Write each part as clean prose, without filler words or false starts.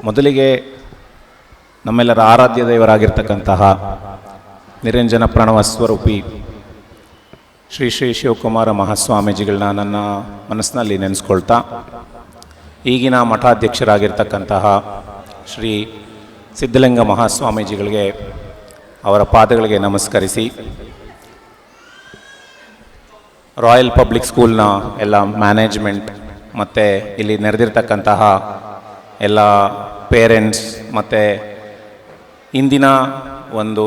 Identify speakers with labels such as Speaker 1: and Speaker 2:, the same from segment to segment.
Speaker 1: ಮೊದಲಿಗೆ ನಮ್ಮೆಲ್ಲರ ಆರಾಧ್ಯ ದೇವರಾಗಿರ್ತಕ್ಕಂತಹ ನಿರಂಜನ ಪ್ರಣವ ಸ್ವರೂಪಿ ಶ್ರೀ ಶ್ರೀ ಶಿವಕುಮಾರ ಮಹಾಸ್ವಾಮೀಜಿಗಳನ್ನ ನನ್ನ ಮನಸ್ಸಿನಲ್ಲಿ ನೆನೆಸ್ಕೊಳ್ತಾ, ಈಗಿನ ಮಠಾಧ್ಯಕ್ಷರಾಗಿರ್ತಕ್ಕಂತಹ ಶ್ರೀ ಸಿದ್ಧಲಿಂಗ ಮಹಾಸ್ವಾಮೀಜಿಗಳಿಗೆ ಅವರ ಪಾದಗಳಿಗೆ ನಮಸ್ಕರಿಸಿ, ರಾಯಲ್ ಪಬ್ಲಿಕ್ ಸ್ಕೂಲ್ನ ಎಲ್ಲ ಮ್ಯಾನೇಜ್ಮೆಂಟ್ ಮತ್ತು ಇಲ್ಲಿ ನೆರೆದಿರ್ತಕ್ಕಂತಹ ಎಲ್ಲ ಪೇರೆಂಟ್ಸ್ ಮತ್ತು ಇಂದಿನ ಒಂದು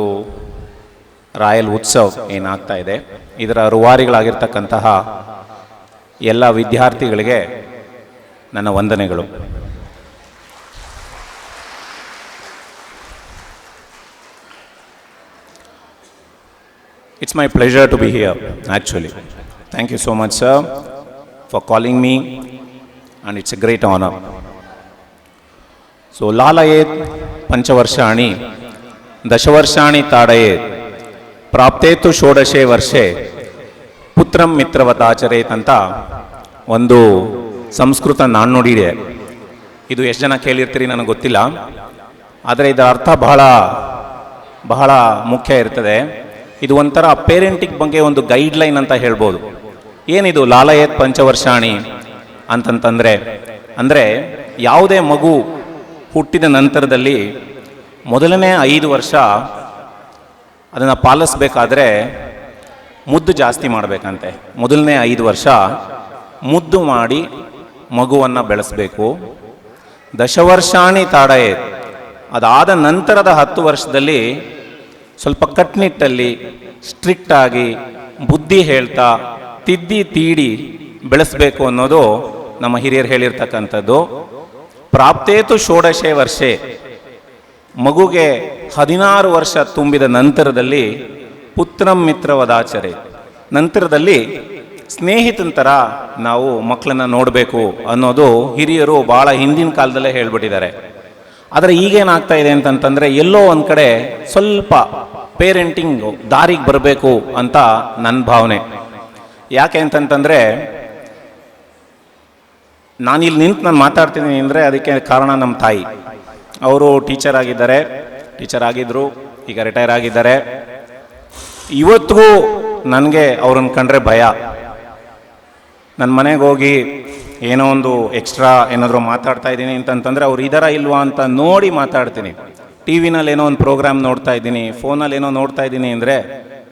Speaker 1: ರಾಯಲ್ ಉತ್ಸವ್ ಏನಾಗ್ತಾ ಇದೆ ಇದರ ರೂವಾರಿಗಳಾಗಿರ್ತಕ್ಕಂತಹ ಎಲ್ಲ ವಿದ್ಯಾರ್ಥಿಗಳಿಗೆ ನನ್ನ ವಂದನೆಗಳು. It's my pleasure to be here, actually. Thank you so much, sir, for calling me, and it's a great honor. So, Lalayet Panchavarshani, Dashavarshani Tadayet, Praptetu Shodashe Varshe, Putram Mitravatacharet ಅಂತ ಒಂದು ಸಂಸ್ಕೃತ ನಾಣ್ಣುಡಿದೆ. ಇದು ಎಷ್ಟು ಜನ ಕೇಳಿರ್ತೀರಿ ನನಗೆ ಗೊತ್ತಿಲ್ಲ, ಆದರೆ ಇದರ ಅರ್ಥ ಬಹಳ ಮುಖ್ಯ ಇರ್ತದೆ. ಇದು ಒಂಥರ ಪೇರೆಂಟಿಂಗ್ ಬಗ್ಗೆ ಒಂದು ಗೈಡ್ಲೈನ್ ಅಂತ ಹೇಳ್ಬೋದು. ಏನಿದು ಲಾಲಯತ್ ಪಂಚವರ್ಷಾಣಿ ಅಂದರೆ ಯಾವುದೇ ಮಗು ಹುಟ್ಟಿದ ನಂತರದಲ್ಲಿ ಮೊದಲನೇ 5 ವರ್ಷ ಅದನ್ನು ಪಾಲಿಸ್ಬೇಕಾದ್ರೆ ಮುದ್ದು ಜಾಸ್ತಿ ಮಾಡಬೇಕಂತೆ. ಮೊದಲನೇ 5 ವರ್ಷ ಮುದ್ದು ಮಾಡಿ ಮಗುವನ್ನು ಬೆಳೆಸಬೇಕು. ದಶವರ್ಷಾಣಿ ತಾಡಯೇತ್, ಅದಾದ ನಂತರದ 10 ವರ್ಷದಲ್ಲಿ ಸ್ವಲ್ಪ ಕಟ್ನಿಟ್ಟಲ್ಲಿ ಸ್ಟ್ರಿಕ್ಟಾಗಿ ಬುದ್ಧಿ ಹೇಳ್ತಾ ತಿದ್ದಿ ತೀಡಿ ಬೆಳೆಸಬೇಕು ಅನ್ನೋದು ನಮ್ಮ ಹಿರಿಯರು ಹೇಳಿರ್ತಕ್ಕಂಥದ್ದು. ಪ್ರಾಪ್ತೇತು ಷೋಡಶೆ ವರ್ಷೆ, ಮಗುಗೆ 16 ವರ್ಷ ತುಂಬಿದ ನಂತರದಲ್ಲಿ ಪುತ್ರಂ ಮಿತ್ರವದಾಚರೆ, ನಂತರದಲ್ಲಿ ಸ್ನೇಹಿತನ ಥರ ನಾವು ಮಕ್ಕಳನ್ನ ನೋಡಬೇಕು ಅನ್ನೋದು ಹಿರಿಯರು ಭಾಳ ಹಿಂದಿನ ಕಾಲದಲ್ಲೇ ಹೇಳ್ಬಿಟ್ಟಿದ್ದಾರೆ. ಆದರೆ ಈಗೇನಾಗ್ತಾ ಇದೆ ಅಂತಂತಂದರೆ ಎಲ್ಲೋ ಒಂದು ಕಡೆ ಸ್ವಲ್ಪ ಪೇರೆಂಟಿಂಗು ದಾರಿಗೆ ಬರಬೇಕು ಅಂತ ನನ್ನ ಭಾವನೆ. ಯಾಕೆ ಅಂತಂತಂದರೆ ನಾನಿಲ್ಲಿ ನಿಂತು ನಾನು ಮಾತಾಡ್ತಿದ್ದೀನಿ ಅಂದರೆ ಅದಕ್ಕೆ ಕಾರಣ ನಮ್ಮ ತಾಯಿ. ಅವರು ಟೀಚರ್ ಆಗಿದ್ದರು, ಈಗ ರಿಟೈರ್ ಆಗಿದ್ದಾರೆ. ಇವತ್ತಿಗೂ ನನಗೆ ಅವ್ರನ್ನ ಕಂಡ್ರೆ ಭಯ. ನನ್ನ ಮನೆಗೆ ಹೋಗಿ ಏನೋ ಒಂದು ಎಕ್ಸ್ಟ್ರಾ ಏನಾದರೂ ಮಾತಾಡ್ತಾ ಇದ್ದೀನಿ ಅಂತಂತಂದರೆ ಅವ್ರು ಇದಾರಾ ಇಲ್ವಾ ಅಂತ ನೋಡಿ ಮಾತಾಡ್ತೀನಿ. ಟಿ ವಿನಲ್ಲಿ ಏನೋ ಒಂದು ಪ್ರೋಗ್ರಾಮ್ ನೋಡ್ತಾ ಇದ್ದೀನಿ, ಫೋನಲ್ಲಿ ಏನೋ ನೋಡ್ತಾ ಇದ್ದೀನಿ ಅಂದರೆ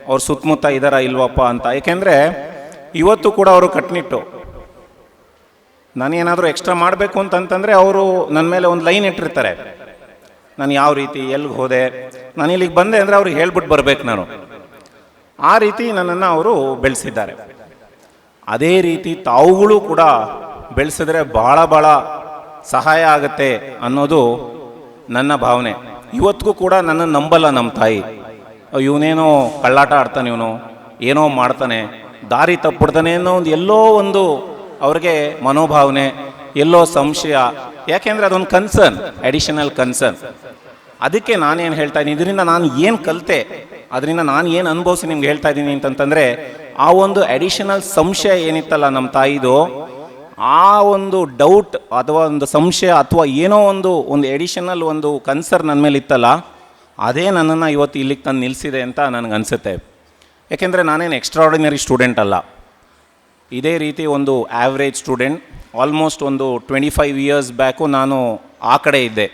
Speaker 1: ಅವ್ರು ಸುತ್ತಮುತ್ತ ಇದಾರಾ ಇಲ್ವಪ್ಪ ಅಂತ. ಏಕೆಂದರೆ ಇವತ್ತು ಕೂಡ ಅವರು ಕಟ್ನಿಟ್ಟು ನಾನೇನಾದರೂ ಎಕ್ಸ್ಟ್ರಾ ಮಾಡಬೇಕು ಅಂತಂತಂದರೆ ಅವರು ನನ್ನ ಮೇಲೆ ಒಂದು ಲೈನ್ ಇಟ್ಟಿರ್ತಾರೆ. ನಾನು ಯಾವ ರೀತಿ ಎಲ್ಲಿಗೆ ಹೋದೆ, ನಾನು ಇಲ್ಲಿಗೆ ಬಂದೆ ಅಂದರೆ ಅವ್ರಿಗೆ ಹೇಳ್ಬಿಟ್ಟು ಬರಬೇಕು ನಾನು. ಆ ರೀತಿ ನನ್ನನ್ನು ಅವರು ಬೆಳೆಸಿದ್ದಾರೆ. ಅದೇ ರೀತಿ ತಾವುಗಳು ಕೂಡ ಬೆಳೆಸಿದ್ರೆ ಭಾಳ ಸಹಾಯ ಆಗುತ್ತೆ ಅನ್ನೋದು ನನ್ನ ಭಾವನೆ. ಇವತ್ತಿಗೂ ಕೂಡ ನನ್ನನ್ನು ನಂಬಲ್ಲ ನಮ್ಮ ತಾಯಿ. ಇವನೇನೋ ಕಳ್ಳಾಟ ಆಡ್ತಾನೆ, ಇವನು ಏನೋ ಮಾಡ್ತಾನೆ, ದಾರಿ ತಪ್ಪಿಡ್ತಾನೆ ಅನ್ನೋ ಎಲ್ಲೋ ಒಂದು ಅವ್ರಿಗೆ ಮನೋಭಾವನೆ, ಎಲ್ಲೋ ಸಂಶಯ. ಯಾಕೆಂದರೆ ಅದೊಂದು ಕನ್ಸರ್ನ್, ಅಡಿಷನಲ್ ಕನ್ಸರ್ನ್. ಅದಕ್ಕೆ ನಾನೇನು ಹೇಳ್ತಾ ಇದ್ದೀನಿ, ಇದರಿಂದ ನಾನು ಏನು ಕಲಿತೆ, ಅದರಿಂದ ನಾನು ಏನು ಅನುಭವಿಸಿ ನಿಮ್ಗೆ ಹೇಳ್ತಾ ಇದ್ದೀನಿ ಅಂತಂತಂದರೆ, ಆ ಒಂದು ಅಡಿಷನಲ್ ಸಂಶಯ ಏನಿತ್ತಲ್ಲ ನಮ್ಮ ತಾಯಿದು, ಆ ಒಂದು ಡೌಟ್ ಅಥವಾ ಒಂದು ಸಂಶಯ ಅಥವಾ ಏನೋ ಒಂದು ಎಡಿಷನಲ್ ಒಂದು ಕನ್ಸರ್ನ್ ನನ್ನ ಮೇಲೆ ಇತ್ತಲ್ಲ, ಅದೇ ನನ್ನನ್ನು ಇವತ್ತು ಇಲ್ಲಿಗೆ ತಂದು ನಿಲ್ಲಿಸಿದೆ ಅಂತ ನನಗನ್ಸುತ್ತೆ. ಯಾಕೆಂದರೆ ನಾನೇನು ಎಕ್ಸ್ಟ್ರಾರ್ಡಿನರಿ ಸ್ಟೂಡೆಂಟ್ ಅಲ್ಲ, ಇದೇ ರೀತಿ ಒಂದು ಆ್ಯಾವ್ರೇಜ್ ಸ್ಟೂಡೆಂಟ್. ಆಲ್ಮೋಸ್ಟ್ ಒಂದು 25 ಇಯರ್ಸ್ ಬ್ಯಾಕು ನಾನು ಆ ಕಡೆ ಇದ್ದೆ.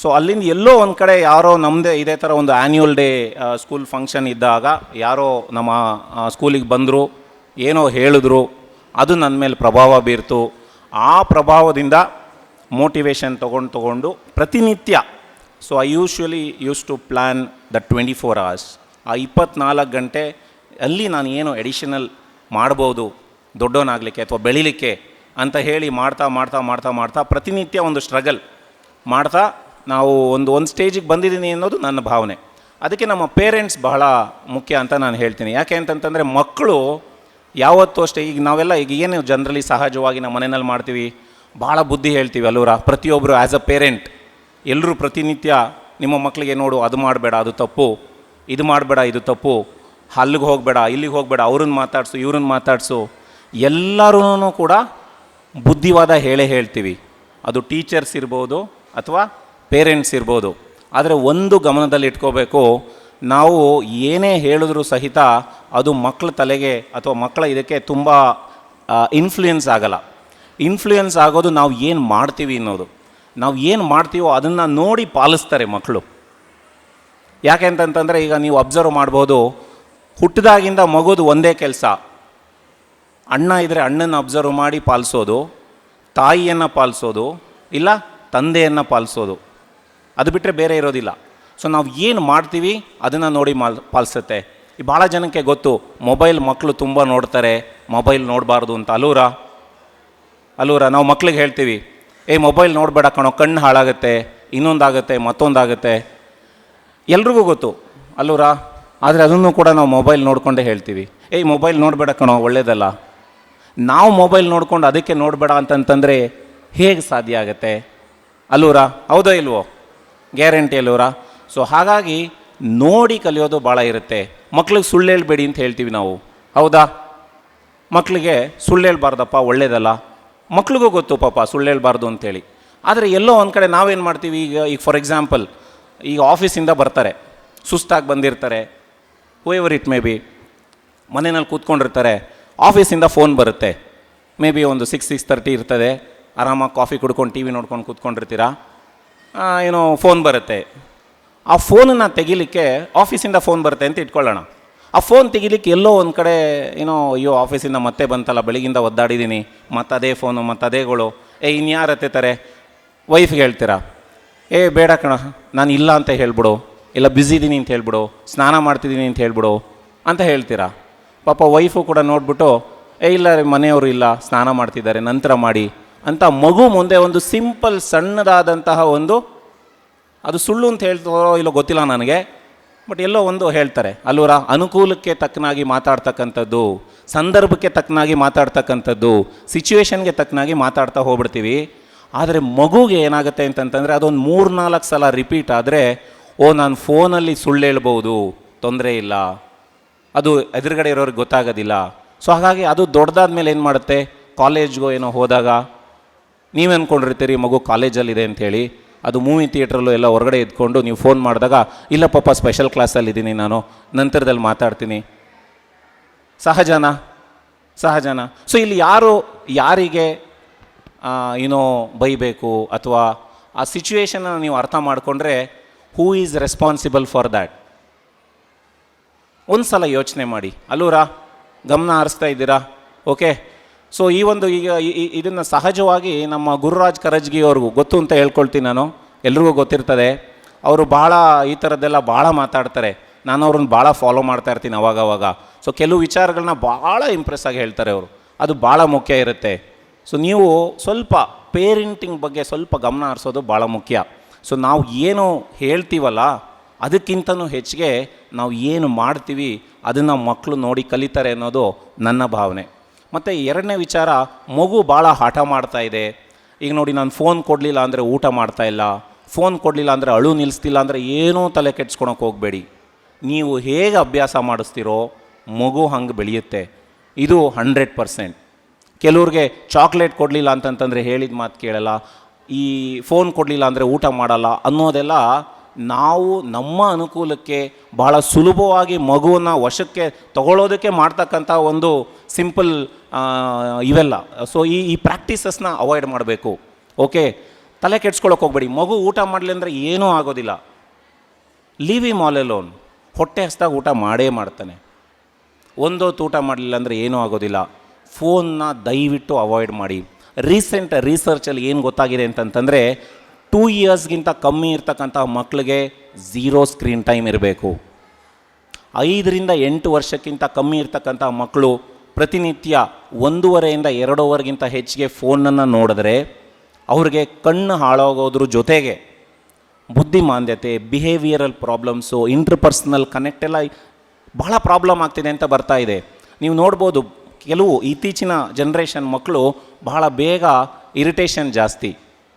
Speaker 1: ಸೊ ಅಲ್ಲಿಂದ ಎಲ್ಲೋ ಒಂದು ಕಡೆ ಯಾರೋ ನಮ್ಮದೇ ಇದೇ ಥರ ಒಂದು ಆ್ಯನ್ಯುವಲ್ ಡೇ ಸ್ಕೂಲ್ ಫಂಕ್ಷನ್ ಇದ್ದಾಗ ಯಾರೋ ನಮ್ಮ ಸ್ಕೂಲಿಗೆ ಬಂದರು, ಏನೋ ಹೇಳಿದ್ರು, ಅದು ನನ್ನ ಮೇಲೆ ಪ್ರಭಾವ ಬೀರ್ತು. ಆ ಪ್ರಭಾವದಿಂದ ಮೋಟಿವೇಶನ್ ತೊಗೊಂಡು ಪ್ರತಿನಿತ್ಯ, so I used to plan the 24 hours, ಆ 24 ಗಂಟೆ ಅಲ್ಲಿ ನಾನು ಏನು ಎಡಿಷನಲ್ ಮಾಡ್ಬೋದು ದೊಡ್ಡವನಾಗಲಿಕ್ಕೆ ಅಥವಾ ಬೆಳೀಲಿಕ್ಕೆ ಅಂತ ಹೇಳಿ ಮಾಡ್ತಾ ಪ್ರತಿನಿತ್ಯ ಒಂದು ಸ್ಟ್ರಗಲ್ ಮಾಡ್ತಾ ನಾವು ಒಂದು ಸ್ಟೇಜಿಗೆ ಬಂದಿದ್ದೀನಿ ಅನ್ನೋದು ನನ್ನ ಭಾವನೆ. ಅದಕ್ಕೆ ನಮ್ಮ ಪೇರೆಂಟ್ಸ್ ಬಹಳ ಮುಖ್ಯ ಅಂತ ನಾನು ಹೇಳ್ತೀನಿ. ಯಾಕೆ ಅಂತಂತಂದರೆ ಮಕ್ಕಳು ಯಾವತ್ತೂ ಅಷ್ಟೇ, ಈಗ ನಾವೆಲ್ಲ ಈಗ ಏನು ಜನರಲಿ ಸಹಜವಾಗಿ ನಮ್ಮ ಮನೆಯಲ್ಲಿ ಮಾಡ್ತೀವಿ, ಭಾಳ ಬುದ್ಧಿ ಹೇಳ್ತೀವಿ ಅಲ್ಲೂರ. ಪ್ರತಿಯೊಬ್ಬರು ಆ್ಯಸ್ ಅ ಪೇರೆಂಟ್ ಎಲ್ಲರೂ ಪ್ರತಿನಿತ್ಯ ನಿಮ್ಮ ಮಕ್ಕಳಿಗೆ ನೋಡು, ಅದು ಮಾಡಬೇಡ, ಅದು ತಪ್ಪು, ಇದು ಮಾಡಬೇಡ, ಇದು ತಪ್ಪು, ಅಲ್ಲಿಗೆ ಹೋಗಬೇಡ, ಇಲ್ಲಿಗೆ ಹೋಗಬೇಡ, ಅವ್ರನ್ನ ಮಾತಾಡಿಸು, ಇವ್ರನ್ನ ಮಾತಾಡಿಸು, ಎಲ್ಲರೂ ಕೂಡ ಬುದ್ಧಿವಾದ ಹೇಳ್ತೀವಿ. ಅದು ಟೀಚರ್ಸ್ ಇರ್ಬೋದು, ಅಥವಾ ಪೇರೆಂಟ್ಸ್ ಇರ್ಬೋದು. ಆದರೆ ಒಂದು ಗಮನದಲ್ಲಿ ಇಟ್ಕೋಬೇಕು, ನಾವು ಏನೇ ಹೇಳಿದ್ರೂ ಸಹಿತ ಅದು ಮಕ್ಕಳ ತಲೆಗೆ ಅಥವಾ ಮಕ್ಕಳ ಇದಕ್ಕೆ ತುಂಬ ಇನ್ಫ್ಲೂಯೆನ್ಸ್ ಆಗಲ್ಲ. ಇನ್ಫ್ಲೂಯೆನ್ಸ್ ಆಗೋದು ನಾವು ಏನು ಮಾಡ್ತೀವಿ ಅನ್ನೋದು. ನಾವು ಏನು ಮಾಡ್ತೀವೋ ಅದನ್ನು ನೋಡಿ ಪಾಲಿಸ್ತಾರೆ ಮಕ್ಕಳು. ಯಾಕೆ ಅಂತಂತಂದರೆ ಈಗ ನೀವು ಅಬ್ಸರ್ವ್ ಮಾಡ್ಬೋದು, ಹುಟ್ಟಿದಾಗಿಂದ ಮಗುದು ಒಂದೇ ಕೆಲಸ, ಅಣ್ಣ ಇದ್ದರೆ ಅಣ್ಣನ ಅಬ್ಸರ್ವ್ ಮಾಡಿ ಪಾಲಿಸೋದು, ತಾಯಿಯನ್ನು ಪಾಲಿಸೋದು, ಇಲ್ಲ ತಂದೆಯನ್ನು ಪಾಲಿಸೋದು. ಅದು ಬಿಟ್ಟರೆ ಬೇರೆ ಇರೋದಿಲ್ಲ. ಸೊ ನಾವು ಏನು ಮಾಡ್ತೀವಿ ಅದನ್ನು ನೋಡಿ ಪಾಲಿಸುತ್ತೆ. ಈ ಭಾಳ ಜನಕ್ಕೆ ಗೊತ್ತು, ಮೊಬೈಲ್ ಮಕ್ಕಳು ತುಂಬ ನೋಡ್ತಾರೆ, ಮೊಬೈಲ್ ನೋಡಬಾರ್ದು ಅಂತ. ಅಲ್ಲೂರ ನಾವು ಮಕ್ಳಿಗೆ ಹೇಳ್ತೀವಿ, ಮೊಬೈಲ್ ನೋಡಬೇಡ ಕಣೋ, ಕಣ್ಣು ಹಾಳಾಗುತ್ತೆ, ಇನ್ನೊಂದಾಗುತ್ತೆ, ಮತ್ತೊಂದಾಗುತ್ತೆ. ಎಲ್ರಿಗೂ ಗೊತ್ತು ಅಲ್ಲೂರ. ಆದರೆ ಅದನ್ನು ಕೂಡ ನಾವು ಮೊಬೈಲ್ ನೋಡಿಕೊಂಡೇ ಹೇಳ್ತೀವಿ, ಮೊಬೈಲ್ ನೋಡಬೇಡ ಕಣೋ, ಒಳ್ಳೇದಲ್ಲ. ನಾವು ಮೊಬೈಲ್ ನೋಡ್ಕೊಂಡು ಅದಕ್ಕೆ ನೋಡಬೇಡ ಅಂತಂತಂದರೆ ಹೇಗೆ ಸಾಧ್ಯ ಆಗುತ್ತೆ ಅಲ್ಲೂರ? ಹೌದೋ ಇಲ್ವೋ? ಗ್ಯಾರಂಟಿ ಅಲ್ಲೂರ. ಸೊ ಹಾಗಾಗಿ ನೋಡಿ ಕಲಿಯೋದು ಭಾಳ ಇರುತ್ತೆ. ಮಕ್ಳಿಗೆ ಸುಳ್ಳು ಹೇಳ್ಬೇಡಿ ಅಂತ ಹೇಳ್ತೀವಿ ನಾವು, ಹೌದಾ? ಮಕ್ಕಳಿಗೆ ಸುಳ್ಳು ಹೇಳ್ಬಾರ್ದಪ್ಪ, ಒಳ್ಳೇದಲ್ಲ. ಮಕ್ಳಿಗೂ ಗೊತ್ತು ಪಾಪ ಸುಳ್ಳು ಹೇಳ್ಬಾರ್ದು ಅಂತೇಳಿ. ಆದರೆ ಎಲ್ಲೋ ಒಂದು ಕಡೆ ನಾವೇನು ಮಾಡ್ತೀವಿ, ಈಗ ಫಾರ್ ಎಕ್ಸಾಂಪಲ್, ಈಗ ಆಫೀಸಿಂದ ಬರ್ತಾರೆ, ಸುಸ್ತಾಗಿ ಬಂದಿರ್ತಾರೆ, ಹೂಎವರ್ ಇಟ್ ಮೇ ಬಿ, ಮನೆಯಲ್ಲಿ ಕೂತ್ಕೊಂಡಿರ್ತಾರೆ, ಆಫೀಸಿಂದ ಫೋನ್ ಬರುತ್ತೆ. ಮೇ ಬಿ ಒಂದು 6:30 ಇರ್ತದೆ, ಆರಾಮಾಗಿ ಕಾಫಿ ಕುಡ್ಕೊಂಡು ಟಿ ವಿ ನೋಡ್ಕೊಂಡು ಕೂತ್ಕೊಂಡಿರ್ತೀರ, ಫೋನ್ ಬರುತ್ತೆ. ಆ ಫೋನನ್ನು ತೆಗಿಲಿಕ್ಕೆ, ಆಫೀಸಿಂದ ಫೋನ್ ಬರುತ್ತೆ ಅಂತ ಇಟ್ಕೊಳ್ಳೋಣ, ಆ ಫೋನ್ ತೆಗಿಲಿಕ್ಕೆ ಎಲ್ಲೋ ಒಂದು ಕಡೆ ಅಯ್ಯೋ ಆಫೀಸಿಂದ ಮತ್ತೆ ಬಂತಲ್ಲ, ಬೆಳಗಿಂದ ಒದ್ದಾಡಿದ್ದೀನಿ, ಮತ್ತದೇ ಫೋನು, ಮತ್ತದೇಗಳು, ಇನ್ಯಾರು ಎತ್ತಾರೆ? ವೈಫ್ಗೆ ಹೇಳ್ತೀರಾ, ಬೇಡ ಕಣ, ನಾನು ಇಲ್ಲ ಅಂತ ಹೇಳ್ಬಿಡು, ಇಲ್ಲ ಬ್ಯುಸಿ ಇದ್ದೀನಿ ಅಂತ ಹೇಳ್ಬಿಡು, ಸ್ನಾನ ಮಾಡ್ತಿದ್ದೀನಿ ಅಂತ ಹೇಳ್ಬಿಡು ಅಂತ ಹೇಳ್ತೀರಾ. ಪಾಪ ವೈಫು ಕೂಡ ನೋಡ್ಬಿಟ್ಟು, ಇಲ್ಲ ಮನೆಯವರು ಇಲ್ಲ, ಸ್ನಾನ ಮಾಡ್ತಿದ್ದಾರೆ, ನಂತರ ಮಾಡಿ ಅಂತ ಮಗು ಮುಂದೆ ಒಂದು ಸಿಂಪಲ್ ಸಣ್ಣದಾದಂತಹ ಒಂದು, ಅದು ಸುಳ್ಳು ಅಂತ ಹೇಳ್ತಾರೋ ಇಲ್ಲೋ ಗೊತ್ತಿಲ್ಲ ನನಗೆ, ಬಟ್ ಎಲ್ಲೋ ಒಂದು ಹೇಳ್ತಾರೆ ಅಲ್ಲೂರ. ಅನುಕೂಲಕ್ಕೆ ತಕ್ಕನಾಗಿ ಮಾತಾಡ್ತಕ್ಕಂಥದ್ದು, ಸಂದರ್ಭಕ್ಕೆ ತಕ್ಕನಾಗಿ ಮಾತಾಡ್ತಕ್ಕಂಥದ್ದು, ಸಿಚುವೇಶನ್ಗೆ ತಕ್ಕನಾಗಿ ಮಾತಾಡ್ತಾ ಹೋಗ್ಬಿಡ್ತೀವಿ. ಆದರೆ ಮಗುಗೆ ಏನಾಗುತ್ತೆ ಅಂತಂತಂದರೆ, ಅದೊಂದು 3-4 ಸಲ ರಿಪೀಟ್ ಆದರೆ, ನಾನು ಫೋನಲ್ಲಿ ಸುಳ್ಳು ಹೇಳ್ಬೋದು, ತೊಂದರೆ ಇಲ್ಲ, ಅದು ಎದುರುಗಡೆ ಇರೋರಿಗೆ ಗೊತ್ತಾಗೋದಿಲ್ಲ. ಸೊ ಹಾಗಾಗಿ ಅದು ದೊಡ್ಡದಾದ ಮೇಲೆ ಏನು ಮಾಡುತ್ತೆ, ಕಾಲೇಜ್ಗೋ ಏನೋ ಹೋದಾಗ ನೀವೇ ಅಂದ್ಕೊಂಡಿರ್ತೀರಿ ಮಗು ಕಾಲೇಜಲ್ಲಿದೆ ಅಂಥೇಳಿ, ಅದು ಮೂವಿ ಥಿಯೇಟ್ರಲ್ಲೂ ಎಲ್ಲ ಹೊರಗಡೆ ಎದ್ಕೊಂಡು ನೀವು ಫೋನ್ ಮಾಡಿದಾಗ, ಇಲ್ಲ ಪಾಪ ಸ್ಪೆಷಲ್ ಕ್ಲಾಸಲ್ಲಿದ್ದೀನಿ ನಾನು, ನಂತರದಲ್ಲಿ ಮಾತಾಡ್ತೀನಿ. ಸಹಜನಾ? ಸೊ ಇಲ್ಲಿ ಯಾರಿಗೆ ಬೈಬೇಕು ಅಥವಾ ಆ ಸಿಚುವೇಶನ್ನ ನೀವು ಅರ್ಥ ಮಾಡಿಕೊಂಡ್ರೆ, who is responsible for that? ಒಂದು ಸಲ ಯೋಚನೆ ಮಾಡಿ ಅಲ್ಲೂರ. ಗಮನ ಹರಿಸ್ತಾ ಇದ್ದೀರಾ? ಓಕೆ. ಸೊ ಈ ಒಂದು ಈಗ ಇದನ್ನು ಸಹಜವಾಗಿ ನಮ್ಮ ಗುರುರಾಜ್ ಕರಜ್ಗಿ ಅವ್ರಿಗೂ ಗೊತ್ತು ಅಂತ ಹೇಳ್ಕೊಳ್ತೀನಿ ನಾನು, ಎಲ್ರಿಗೂ ಗೊತ್ತಿರ್ತದೆ. ಅವರು ಭಾಳ ಈ ಥರದ್ದೆಲ್ಲ ಭಾಳ ಮಾತಾಡ್ತಾರೆ, ನಾನು ಅವ್ರನ್ನ ಭಾಳ ಫಾಲೋ ಮಾಡ್ತಾ ಇರ್ತೀನಿ ಅವಾಗವಾಗ. ಸೊ ಕೆಲವು ವಿಚಾರಗಳನ್ನ ಭಾಳ ಇಂಪ್ರೆಸ್ ಆಗಿ ಹೇಳ್ತಾರೆ ಅವರು, ಅದು ಭಾಳ ಮುಖ್ಯ ಇರುತ್ತೆ. ಸೊ ನೀವು ಸ್ವಲ್ಪ ಪೇರೆಂಟಿಂಗ್ ಬಗ್ಗೆ ಸ್ವಲ್ಪ ಗಮನ ಹರಿಸೋದು ಭಾಳ ಮುಖ್ಯ. ಸೊ ನಾವು ಏನು ಹೇಳ್ತೀವಲ್ಲ, ಅದಕ್ಕಿಂತನೂ ಹೆಚ್ಚಿಗೆ ನಾವು ಏನು ಮಾಡ್ತೀವಿ ಅದನ್ನು ಮಕ್ಕಳು ನೋಡಿ ಕಲಿತಾರೆ ಅನ್ನೋದು ನನ್ನ ಭಾವನೆ. ಮತ್ತು ಎರಡನೇ ವಿಚಾರ, ಮಗು ಭಾಳ ಹಠ ಮಾಡ್ತಾ ಇದೆ. ಈಗ ನೋಡಿ, ನಾನು ಫೋನ್ ಕೊಡಲಿಲ್ಲ ಅಂದರೆ ಊಟ ಮಾಡ್ತಾಯಿಲ್ಲ, ಫೋನ್ ಕೊಡಲಿಲ್ಲ ಅಂದರೆ ಅಳು ನಿಲ್ಲಿಸ್ತಿಲ್ಲ ಅಂದರೆ ಏನೂ ತಲೆ ಕೆಡ್ಸ್ಕೊಳಕ್ಕೆ ಹೋಗಬೇಡಿ. ನೀವು ಹೇಗೆ ಅಭ್ಯಾಸ ಮಾಡಿಸ್ತೀರೋ ಮಗು ಹಂಗೆ ಬೆಳೆಯುತ್ತೆ, ಇದು 100%. ಕೆಲವ್ರಿಗೆ ಚಾಕ್ಲೇಟ್ ಕೊಡಲಿಲ್ಲ ಅಂತಂತಂದರೆ ಹೇಳಿದ ಮಾತು ಕೇಳಲ್ಲ, ಈ ಫೋನ್ ಕೊಡಲಿಲ್ಲ ಅಂದರೆ ಊಟ ಮಾಡಲ್ಲ ಅನ್ನೋದೆಲ್ಲ ನಾವು ನಮ್ಮ ಅನುಕೂಲಕ್ಕೆ ಭಾಳ ಸುಲಭವಾಗಿ ಮಗುವನ್ನು ವಶಕ್ಕೆ ತಗೊಳ್ಳೋದಕ್ಕೆ ಮಾಡ್ತಕ್ಕಂಥ ಒಂದು ಸಿಂಪಲ್ ಇವೆಲ್ಲ. ಸೊ ಈ ಪ್ರಾಕ್ಟೀಸಸ್ನ ಅವಾಯ್ಡ್ ಮಾಡಬೇಕು. ಓಕೆ, ತಲೆ ಕೆಡ್ಸ್ಕೊಳಕ್ಕೆ ಹೋಗ್ಬೇಡಿ. ಮಗು ಊಟ ಮಾಡಲಿ ಅಂದರೆ ಏನೂ ಆಗೋದಿಲ್ಲ, ಲೀವ್ ಹಿಮ್ ಆಲ್ ಅಲೋನ್. ಹೊಟ್ಟೆ ಹಸ್ದಾಗ ಊಟ ಮಾಡೇ ಮಾಡ್ತಾನೆ. ಒಂದೊತ್ತು ಊಟ ಮಾಡಲಿಲ್ಲ ಅಂದರೆ ಏನೂ ಆಗೋದಿಲ್ಲ. ಫೋನ್ನ ದಯವಿಟ್ಟು ಅವಾಯ್ಡ್ ಮಾಡಿ. ರೀಸೆಂಟ್ ರಿಸರ್ಚಲ್ಲಿ ಏನು ಗೊತ್ತಾಗಿದೆ ಅಂತಂತಂದರೆ, 2 ಇಯರ್ಸ್ಗಿಂತ ಕಮ್ಮಿ ಇರ್ತಕ್ಕಂಥ ಮಕ್ಕಳಿಗೆ 0 ಸ್ಕ್ರೀನ್ ಟೈಮ್ ಇರಬೇಕು. 5ರಿಂದ 8 ವರ್ಷಕ್ಕಿಂತ ಕಮ್ಮಿ ಇರ್ತಕ್ಕಂಥ ಮಕ್ಕಳು ಪ್ರತಿನಿತ್ಯ 1.5ರಿಂದ 2 ಅವರ್ಗಿಂತ ಹೆಚ್ಚಿಗೆ ಫೋನನ್ನು ನೋಡಿದ್ರೆ ಅವ್ರಿಗೆ ಕಣ್ಣು ಹಾಳಾಗೋದ್ರ ಜೊತೆಗೆ ಬುದ್ಧಿಮಾಂದ್ಯತೆ, ಬಿಹೇವಿಯರಲ್ ಪ್ರಾಬ್ಲಮ್ಸು, ಇಂಟರ್ಪರ್ಸ್ನಲ್ ಕನೆಕ್ಟ್ ಎಲ್ಲ ಭಾಳ ಪ್ರಾಬ್ಲಮ್ ಆಗ್ತಿದೆ ಅಂತ ಬರ್ತಾ ಇದೆ. ನೀವು ನೋಡ್ಬೋದು, ಕೆಲವು ಇತ್ತೀಚಿನ ಜನ್ರೇಷನ್ ಮಕ್ಕಳು ಬಹಳ ಬೇಗ ಇರಿಟೇಷನ್ ಜಾಸ್ತಿ.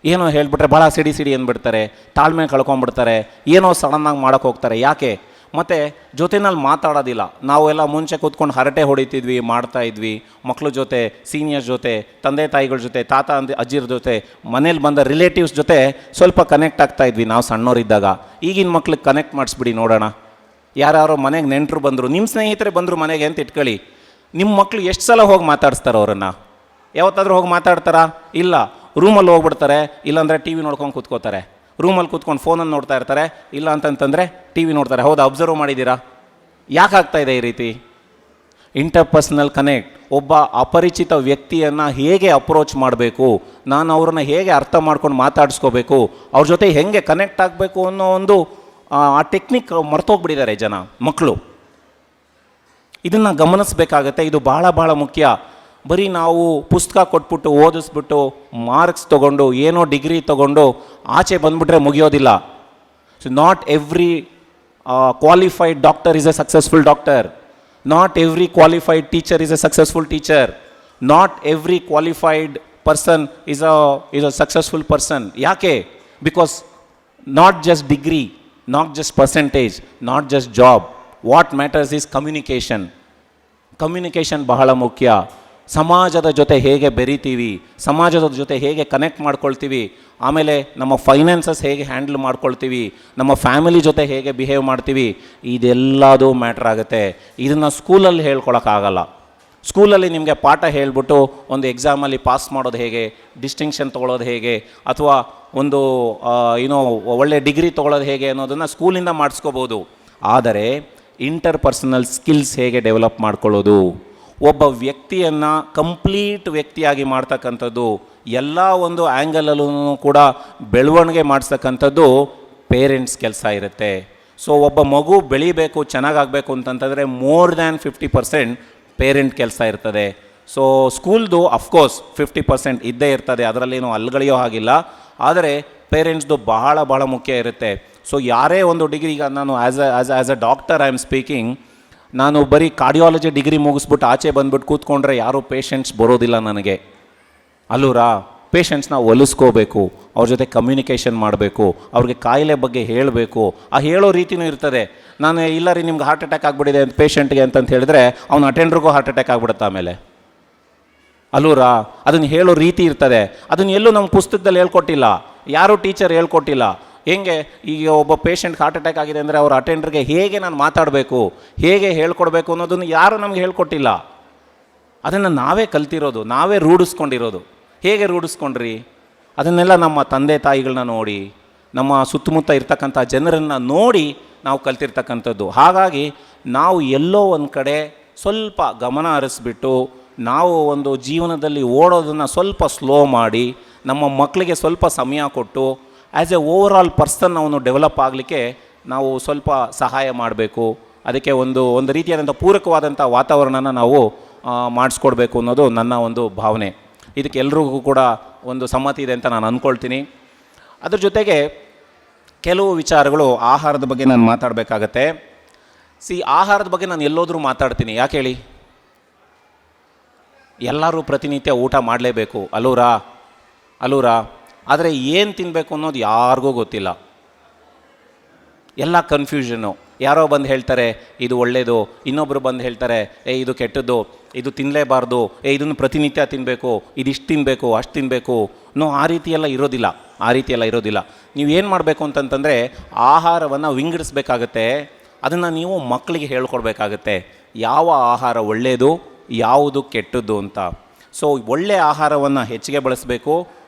Speaker 1: ಏನೋ ಹೇಳ್ಬಿಟ್ರೆ ಭಾಳ ಸಿಡಿ ಅಂದ್ಬಿಡ್ತಾರೆ, ತಾಳ್ಮೆ ಕಳ್ಕೊಂಬಿಡ್ತಾರೆ, ಏನೋ ಸಡನ್ನಾಗಿ ಮಾಡೋಕ್ಕೆ ಹೋಗ್ತಾರೆ. ಯಾಕೆ? ಮತ್ತು ಜೊತೆನಲ್ಲಿ ಮಾತಾಡೋದಿಲ್ಲ. ನಾವೆಲ್ಲ ಮುಂಚೆ ಕೂತ್ಕೊಂಡು ಹರಟೆ ಹೊಡಿತಿದ್ವಿ, ಮಾಡ್ತಾಯಿದ್ವಿ, ಮಕ್ಕಳ ಜೊತೆ, ಸೀನಿಯರ್ಸ್ ಜೊತೆ, ತಂದೆ ತಾಯಿಗಳ ಜೊತೆ, ತಾತ ಅಜ್ಜಿರ ಜೊತೆ, ಮನೇಲಿ ಬಂದ ರಿಲೇಟಿವ್ಸ್ ಜೊತೆ ಸ್ವಲ್ಪ ಕನೆಕ್ಟ್ ಆಗ್ತಾಯಿದ್ವಿ ನಾವು ಸಣ್ಣವರಿದ್ದಾಗ. ಈಗಿನ ಮಕ್ಳಿಗೆ ಕನೆಕ್ಟ್ ಮಾಡಿಸ್ಬಿಡಿ ನೋಡೋಣ. ಯಾರ್ಯಾರೋ ಮನೆಗೆ ನೆಂಟರು ಬಂದರು, ನಿಮ್ಮ ಸ್ನೇಹಿತರೆ ಬಂದರು ಮನೆಗೆ ಅಂತ ಇಟ್ಕೊಳ್ಳಿ, ನಿಮ್ಮ ಮಕ್ಕಳು ಎಷ್ಟು ಸಲ ಹೋಗಿ ಮಾತಾಡಿಸ್ತಾರೆ ಅವರನ್ನು? ಯಾವತ್ತಾದರೂ ಹೋಗಿ ಮಾತಾಡ್ತಾರಾ? ಇಲ್ಲ. ರೂಮಲ್ಲಿ ಹೋಗ್ಬಿಡ್ತಾರೆ, ಇಲ್ಲಾಂದರೆ ಟಿ ವಿ ನೋಡ್ಕೊಂಡು ಕೂತ್ಕೋತಾರೆ. ರೂಮಲ್ಲಿ ಕೂತ್ಕೊಂಡು ಫೋನನ್ನು ನೋಡ್ತಾ ಇರ್ತಾರೆ, ಇಲ್ಲ ಅಂತಂತಂದರೆ ಟಿ ವಿ ನೋಡ್ತಾರೆ. ಹೌದಾ? ಅಬ್ಸರ್ವ್ ಮಾಡಿದ್ದೀರಾ? ಯಾಕೆ ಆಗ್ತಾಯಿದೆ ಈ ರೀತಿ? Interpersonal connect. ಒಬ್ಬ ಅಪರಿಚಿತ ವ್ಯಕ್ತಿಯನ್ನು ಹೇಗೆ ಅಪ್ರೋಚ್ ಮಾಡಬೇಕು, ನಾನು ಅವ್ರನ್ನ ಹೇಗೆ ಅರ್ಥ ಮಾಡ್ಕೊಂಡು ಮಾತಾಡಿಸ್ಕೋಬೇಕು, ಅವ್ರ ಜೊತೆ ಹೇಗೆ ಕನೆಕ್ಟ್ ಆಗಬೇಕು ಅನ್ನೋ ಒಂದು ಆ ಟೆಕ್ನಿಕ್ ಮರ್ತೋಗ್ಬಿಟ್ಟಿದ್ದಾರೆ ಜನ, ಮಕ್ಕಳು. ಇದನ್ನು ಗಮನಿಸಬೇಕಾಗತ್ತೆ. ಇದು ಭಾಳ ಭಾಳ ಮುಖ್ಯ. ಬರೀ ನಾವು ಪುಸ್ತಕ ಕೊಟ್ಬಿಟ್ಟು ಓದಿಸ್ಬಿಟ್ಟು ಮಾರ್ಕ್ಸ್ ತೊಗೊಂಡು ಏನೋ ಡಿಗ್ರಿ ತೊಗೊಂಡು ಆಚೆ ಬಂದುಬಿಟ್ರೆ ಮುಗಿಯೋದಿಲ್ಲ. So not every qualified doctor is a successful doctor. Not every qualified teacher is a successful teacher. Not every qualified person is a successful person. ಯಾಕೆ? Because not just degree, not just percentage, not just job. What matters is communication. Communication ಬಹಳ ಮುಖ್ಯ. ಸಮಾಜದ ಜೊತೆ ಹೇಗೆ ಬೆರಿತೀವಿ, ಸಮಾಜದ ಜೊತೆ ಹೇಗೆ connect ಮಾಡ್ಕೊಳ್ತೀವಿ, ಆಮೇಲೆ ನಮ್ಮ ಫೈನಾನ್ಸಸ್ ಹೇಗೆ ಹ್ಯಾಂಡಲ್ ಮಾಡ್ಕೊಳ್ತೀವಿ, ನಮ್ಮ ಫ್ಯಾಮಿಲಿ ಜೊತೆ ಹೇಗೆ ಬಿಹೇವ್ ಮಾಡ್ತೀವಿ, ಇದೆಲ್ಲದೂ ಮ್ಯಾಟ್ರ್ ಆಗುತ್ತೆ. ಇದನ್ನು ಸ್ಕೂಲಲ್ಲಿ ಹೇಳ್ಕೊಳಕ್ಕಾಗಲ್ಲ. ಸ್ಕೂಲಲ್ಲಿ ನಿಮಗೆ ಪಾಠ ಹೇಳಿಬಿಟ್ಟು ಒಂದು ಎಕ್ಸಾಮಲ್ಲಿ ಪಾಸ್ ಮಾಡೋದು ಹೇಗೆ, ಡಿಸ್ಟಿಂಕ್ಷನ್ ತೊಗೊಳ್ಳೋದು ಹೇಗೆ, ಅಥವಾ ಒಂದು ಒಳ್ಳೆ ಡಿಗ್ರಿ ತೊಗೊಳ್ಳೋದು ಹೇಗೆ ಅನ್ನೋದನ್ನು ಸ್ಕೂಲಿಂದ ಮಾಡಿಸ್ಕೋಬೋದು. ಆದರೆ ಇಂಟರ್ಪರ್ಸನಲ್ ಸ್ಕಿಲ್ಸ್ ಹೇಗೆ ಡೆವಲಪ್ ಮಾಡ್ಕೊಳ್ಳೋದು, ಒಬ್ಬ ವ್ಯಕ್ತಿಯನ್ನು ಕಂಪ್ಲೀಟ್ ವ್ಯಕ್ತಿಯಾಗಿ ಮಾಡ್ತಕ್ಕಂಥದ್ದು, ಎಲ್ಲ ಒಂದು ಆ್ಯಂಗಲಲ್ಲೂ ಕೂಡ ಬೆಳವಣಿಗೆ ಮಾಡಿಸ್ತಕ್ಕಂಥದ್ದು ಪೇರೆಂಟ್ಸ್ ಕೆಲಸ ಇರುತ್ತೆ. ಸೊ ಒಬ್ಬ ಮಗು ಬೆಳಿಬೇಕು, ಚೆನ್ನಾಗಾಗಬೇಕು ಅಂತಂತಂದರೆ ಮೋರ್ ದ್ಯಾನ್ 50% ಪೇರೆಂಟ್ ಕೆಲಸ ಇರ್ತದೆ. ಸೊ ಸ್ಕೂಲ್ದು ಅಫ್ಕೋರ್ಸ್ 50% ಇದ್ದೇ ಇರ್ತದೆ, ಅದರಲ್ಲೇನು ಅಲ್ಗಳೆಯೋ ಹಾಗಿಲ್ಲ. ಆದರೆ ಪೇರೆಂಟ್ಸ್ದು ಬಹಳ ಬಹಳ ಮುಖ್ಯ ಇರುತ್ತೆ. ಸೊ ಯಾರೇ ಒಂದು ಡಿಗ್ರಿ, ಈಗ ನಾನು as a doctor I am speaking, ನಾನು ಬರೀ ಕಾರ್ಡಿಯಾಲಜಿ ಡಿಗ್ರಿ ಮುಗಿಸ್ಬಿಟ್ಟು ಆಚೆ ಬಂದುಬಿಟ್ಟು ಕೂತ್ಕೊಂಡ್ರೆ ಯಾರೂ ಪೇಷಂಟ್ಸ್ ಬರೋದಿಲ್ಲ ನನಗೆ. ಅಲ್ಲೂರಾ? ಪೇಷಂಟ್ಸ್ನ ಒಲಿಸ್ಕೋಬೇಕು, ಅವ್ರ ಜೊತೆ ಕಮ್ಯುನಿಕೇಷನ್ ಮಾಡಬೇಕು, ಅವ್ರಿಗೆ ಕಾಯಿಲೆ ಬಗ್ಗೆ ಹೇಳಬೇಕು. ಆ ಹೇಳೋ ರೀತಿಯೂ ಇರ್ತದೆ. ನಾನು ಇಲ್ಲ ರೀ ನಿಮ್ಗೆ ಹಾರ್ಟ್ ಅಟ್ಯಾಕ್ ಆಗಿಬಿಟ್ಟಿದೆ ಅಂತ ಪೇಷಂಟ್ಗೆ ಅಂತಂತ ಹೇಳಿದ್ರೆ ಅವ್ನು ಅಟೆಂಡ್ರಿಗೂ ಹಾರ್ಟ್ ಅಟ್ಯಾಕ್ ಆಗಿಬಿಡುತ್ತೆ ಆಮೇಲೆ. ಅಲ್ಲೂರಾ? ಅದನ್ನು ಹೇಳೋ ರೀತಿ ಇರ್ತದೆ. ಅದನ್ನು ಎಲ್ಲೂ ನಮ್ಮ ಪುಸ್ತಕದಲ್ಲಿ ಹೇಳ್ಕೊಟ್ಟಿಲ್ಲ, ಯಾರೂ ಟೀಚರ್ ಹೇಳ್ಕೊಟ್ಟಿಲ್ಲ. ಹೇಗೆ ಈಗ ಒಬ್ಬ ಪೇಷಂಟ್ಗೆ ಹಾರ್ಟ್ ಅಟ್ಯಾಕ್ ಆಗಿದೆ ಅಂದರೆ ಅವ್ರ ಅಟೆಂಡ್ರಿಗೆ ಹೇಗೆ ನಾನು ಮಾತಾಡಬೇಕು, ಹೇಗೆ ಹೇಳ್ಕೊಡ್ಬೇಕು ಅನ್ನೋದನ್ನು ಯಾರೂ ನಮಗೆ ಹೇಳ್ಕೊಟ್ಟಿಲ್ಲ. ಅದನ್ನು ನಾವೇ ಕಲ್ತಿರೋದು, ನಾವೇ ರೂಢಿಸ್ಕೊಂಡಿರೋದು. ಹೇಗೆ ರೂಢಿಸ್ಕೊಂಡ್ರಿ? ಅದನ್ನೆಲ್ಲ ನಮ್ಮ ತಂದೆ ತಾಯಿಗಳನ್ನ ನೋಡಿ, ನಮ್ಮ ಸುತ್ತಮುತ್ತ ಇರ್ತಕ್ಕಂಥ ಜನರನ್ನು ನೋಡಿ ನಾವು ಕಲ್ತಿರ್ತಕ್ಕಂಥದ್ದು. ಹಾಗಾಗಿ ನಾವು ಎಲ್ಲೋ ಒಂದು ಕಡೆ ಸ್ವಲ್ಪ ಗಮನ ಹರಿಸ್ಬಿಟ್ಟು ನಾವು ಒಂದು ಜೀವನದಲ್ಲಿ ಓಡೋದನ್ನು ಸ್ವಲ್ಪ ಸ್ಲೋ ಮಾಡಿ ನಮ್ಮ ಮಕ್ಕಳಿಗೆ ಸ್ವಲ್ಪ ಸಮಯ ಕೊಟ್ಟು as A over all person ಅವನು ಡೆವಲಪ್ ಆಗಲಿಕ್ಕೆ ನಾವು ಸ್ವಲ್ಪ ಸಹಾಯ ಮಾಡಬೇಕು. ಅದಕ್ಕೆ ಒಂದು ರೀತಿಯಾದಂಥ ಪೂರಕವಾದಂಥ ವಾತಾವರಣನ ನಾವು ಮಾಡಿಸ್ಕೊಡ್ಬೇಕು ಅನ್ನೋದು ನನ್ನ ಒಂದು ಭಾವನೆ. ಇದಕ್ಕೆ ಎಲ್ರಿಗೂ ಕೂಡ ಒಂದು ಸಮ್ಮತಿ ಇದೆ ಅಂತ ನಾನು ಅಂದ್ಕೊಳ್ತೀನಿ. ಅದ್ರ ಜೊತೆಗೆ ಕೆಲವು ವಿಚಾರಗಳು ಆಹಾರದ ಬಗ್ಗೆ ನಾನು ಮಾತಾಡಬೇಕಾಗತ್ತೆ. ಆಹಾರದ ಬಗ್ಗೆ ನಾನು ಎಲ್ಲೋದ್ರೂ ಮಾತಾಡ್ತೀನಿ. ಯಾಕೆ ಹೇಳಿ? ಎಲ್ಲರೂ ಪ್ರತಿನಿತ್ಯ ಊಟ ಮಾಡಲೇಬೇಕು, ಅಲ್ಲೂರಾ? ಆದರೆ ಏನು ತಿನ್ನಬೇಕು ಅನ್ನೋದು ಯಾರಿಗೂ ಗೊತ್ತಿಲ್ಲ. ಎಲ್ಲ ಕನ್ಫ್ಯೂಷನ್ನು. ಯಾರೋ ಬಂದು ಹೇಳ್ತಾರೆ ಇದು ಒಳ್ಳೆಯದು, ಇನ್ನೊಬ್ಬರು ಬಂದು ಹೇಳ್ತಾರೆ ಇದು ಕೆಟ್ಟದ್ದು, ಇದು ತಿನ್ನಲೇಬಾರ್ದು, ಇದನ್ನು ಪ್ರತಿನಿತ್ಯ ತಿನ್ನಬೇಕು, ಇದಿಷ್ಟು ತಿನ್ನಬೇಕು, ಅಷ್ಟು ತಿನ್ನಬೇಕು. ಆ ರೀತಿಯೆಲ್ಲ ಇರೋದಿಲ್ಲ. ನೀವು ಏನು ಮಾಡಬೇಕು ಅಂತಂತಂದರೆ ಆಹಾರವನ್ನು ವಿಂಗಡಿಸ್ಬೇಕಾಗತ್ತೆ. ಅದನ್ನು ನೀವು ಮಕ್ಕಳಿಗೆ ಹೇಳ್ಕೊಡ್ಬೇಕಾಗತ್ತೆ, ಯಾವ ಆಹಾರ ಒಳ್ಳೆಯದು, ಯಾವುದು ಕೆಟ್ಟದ್ದು ಅಂತ. ಸೊ ಒಳ್ಳೆಯ ಆಹಾರವನ್ನು ಹೆಚ್ಚಿಗೆ ಬಳಸಬೇಕು,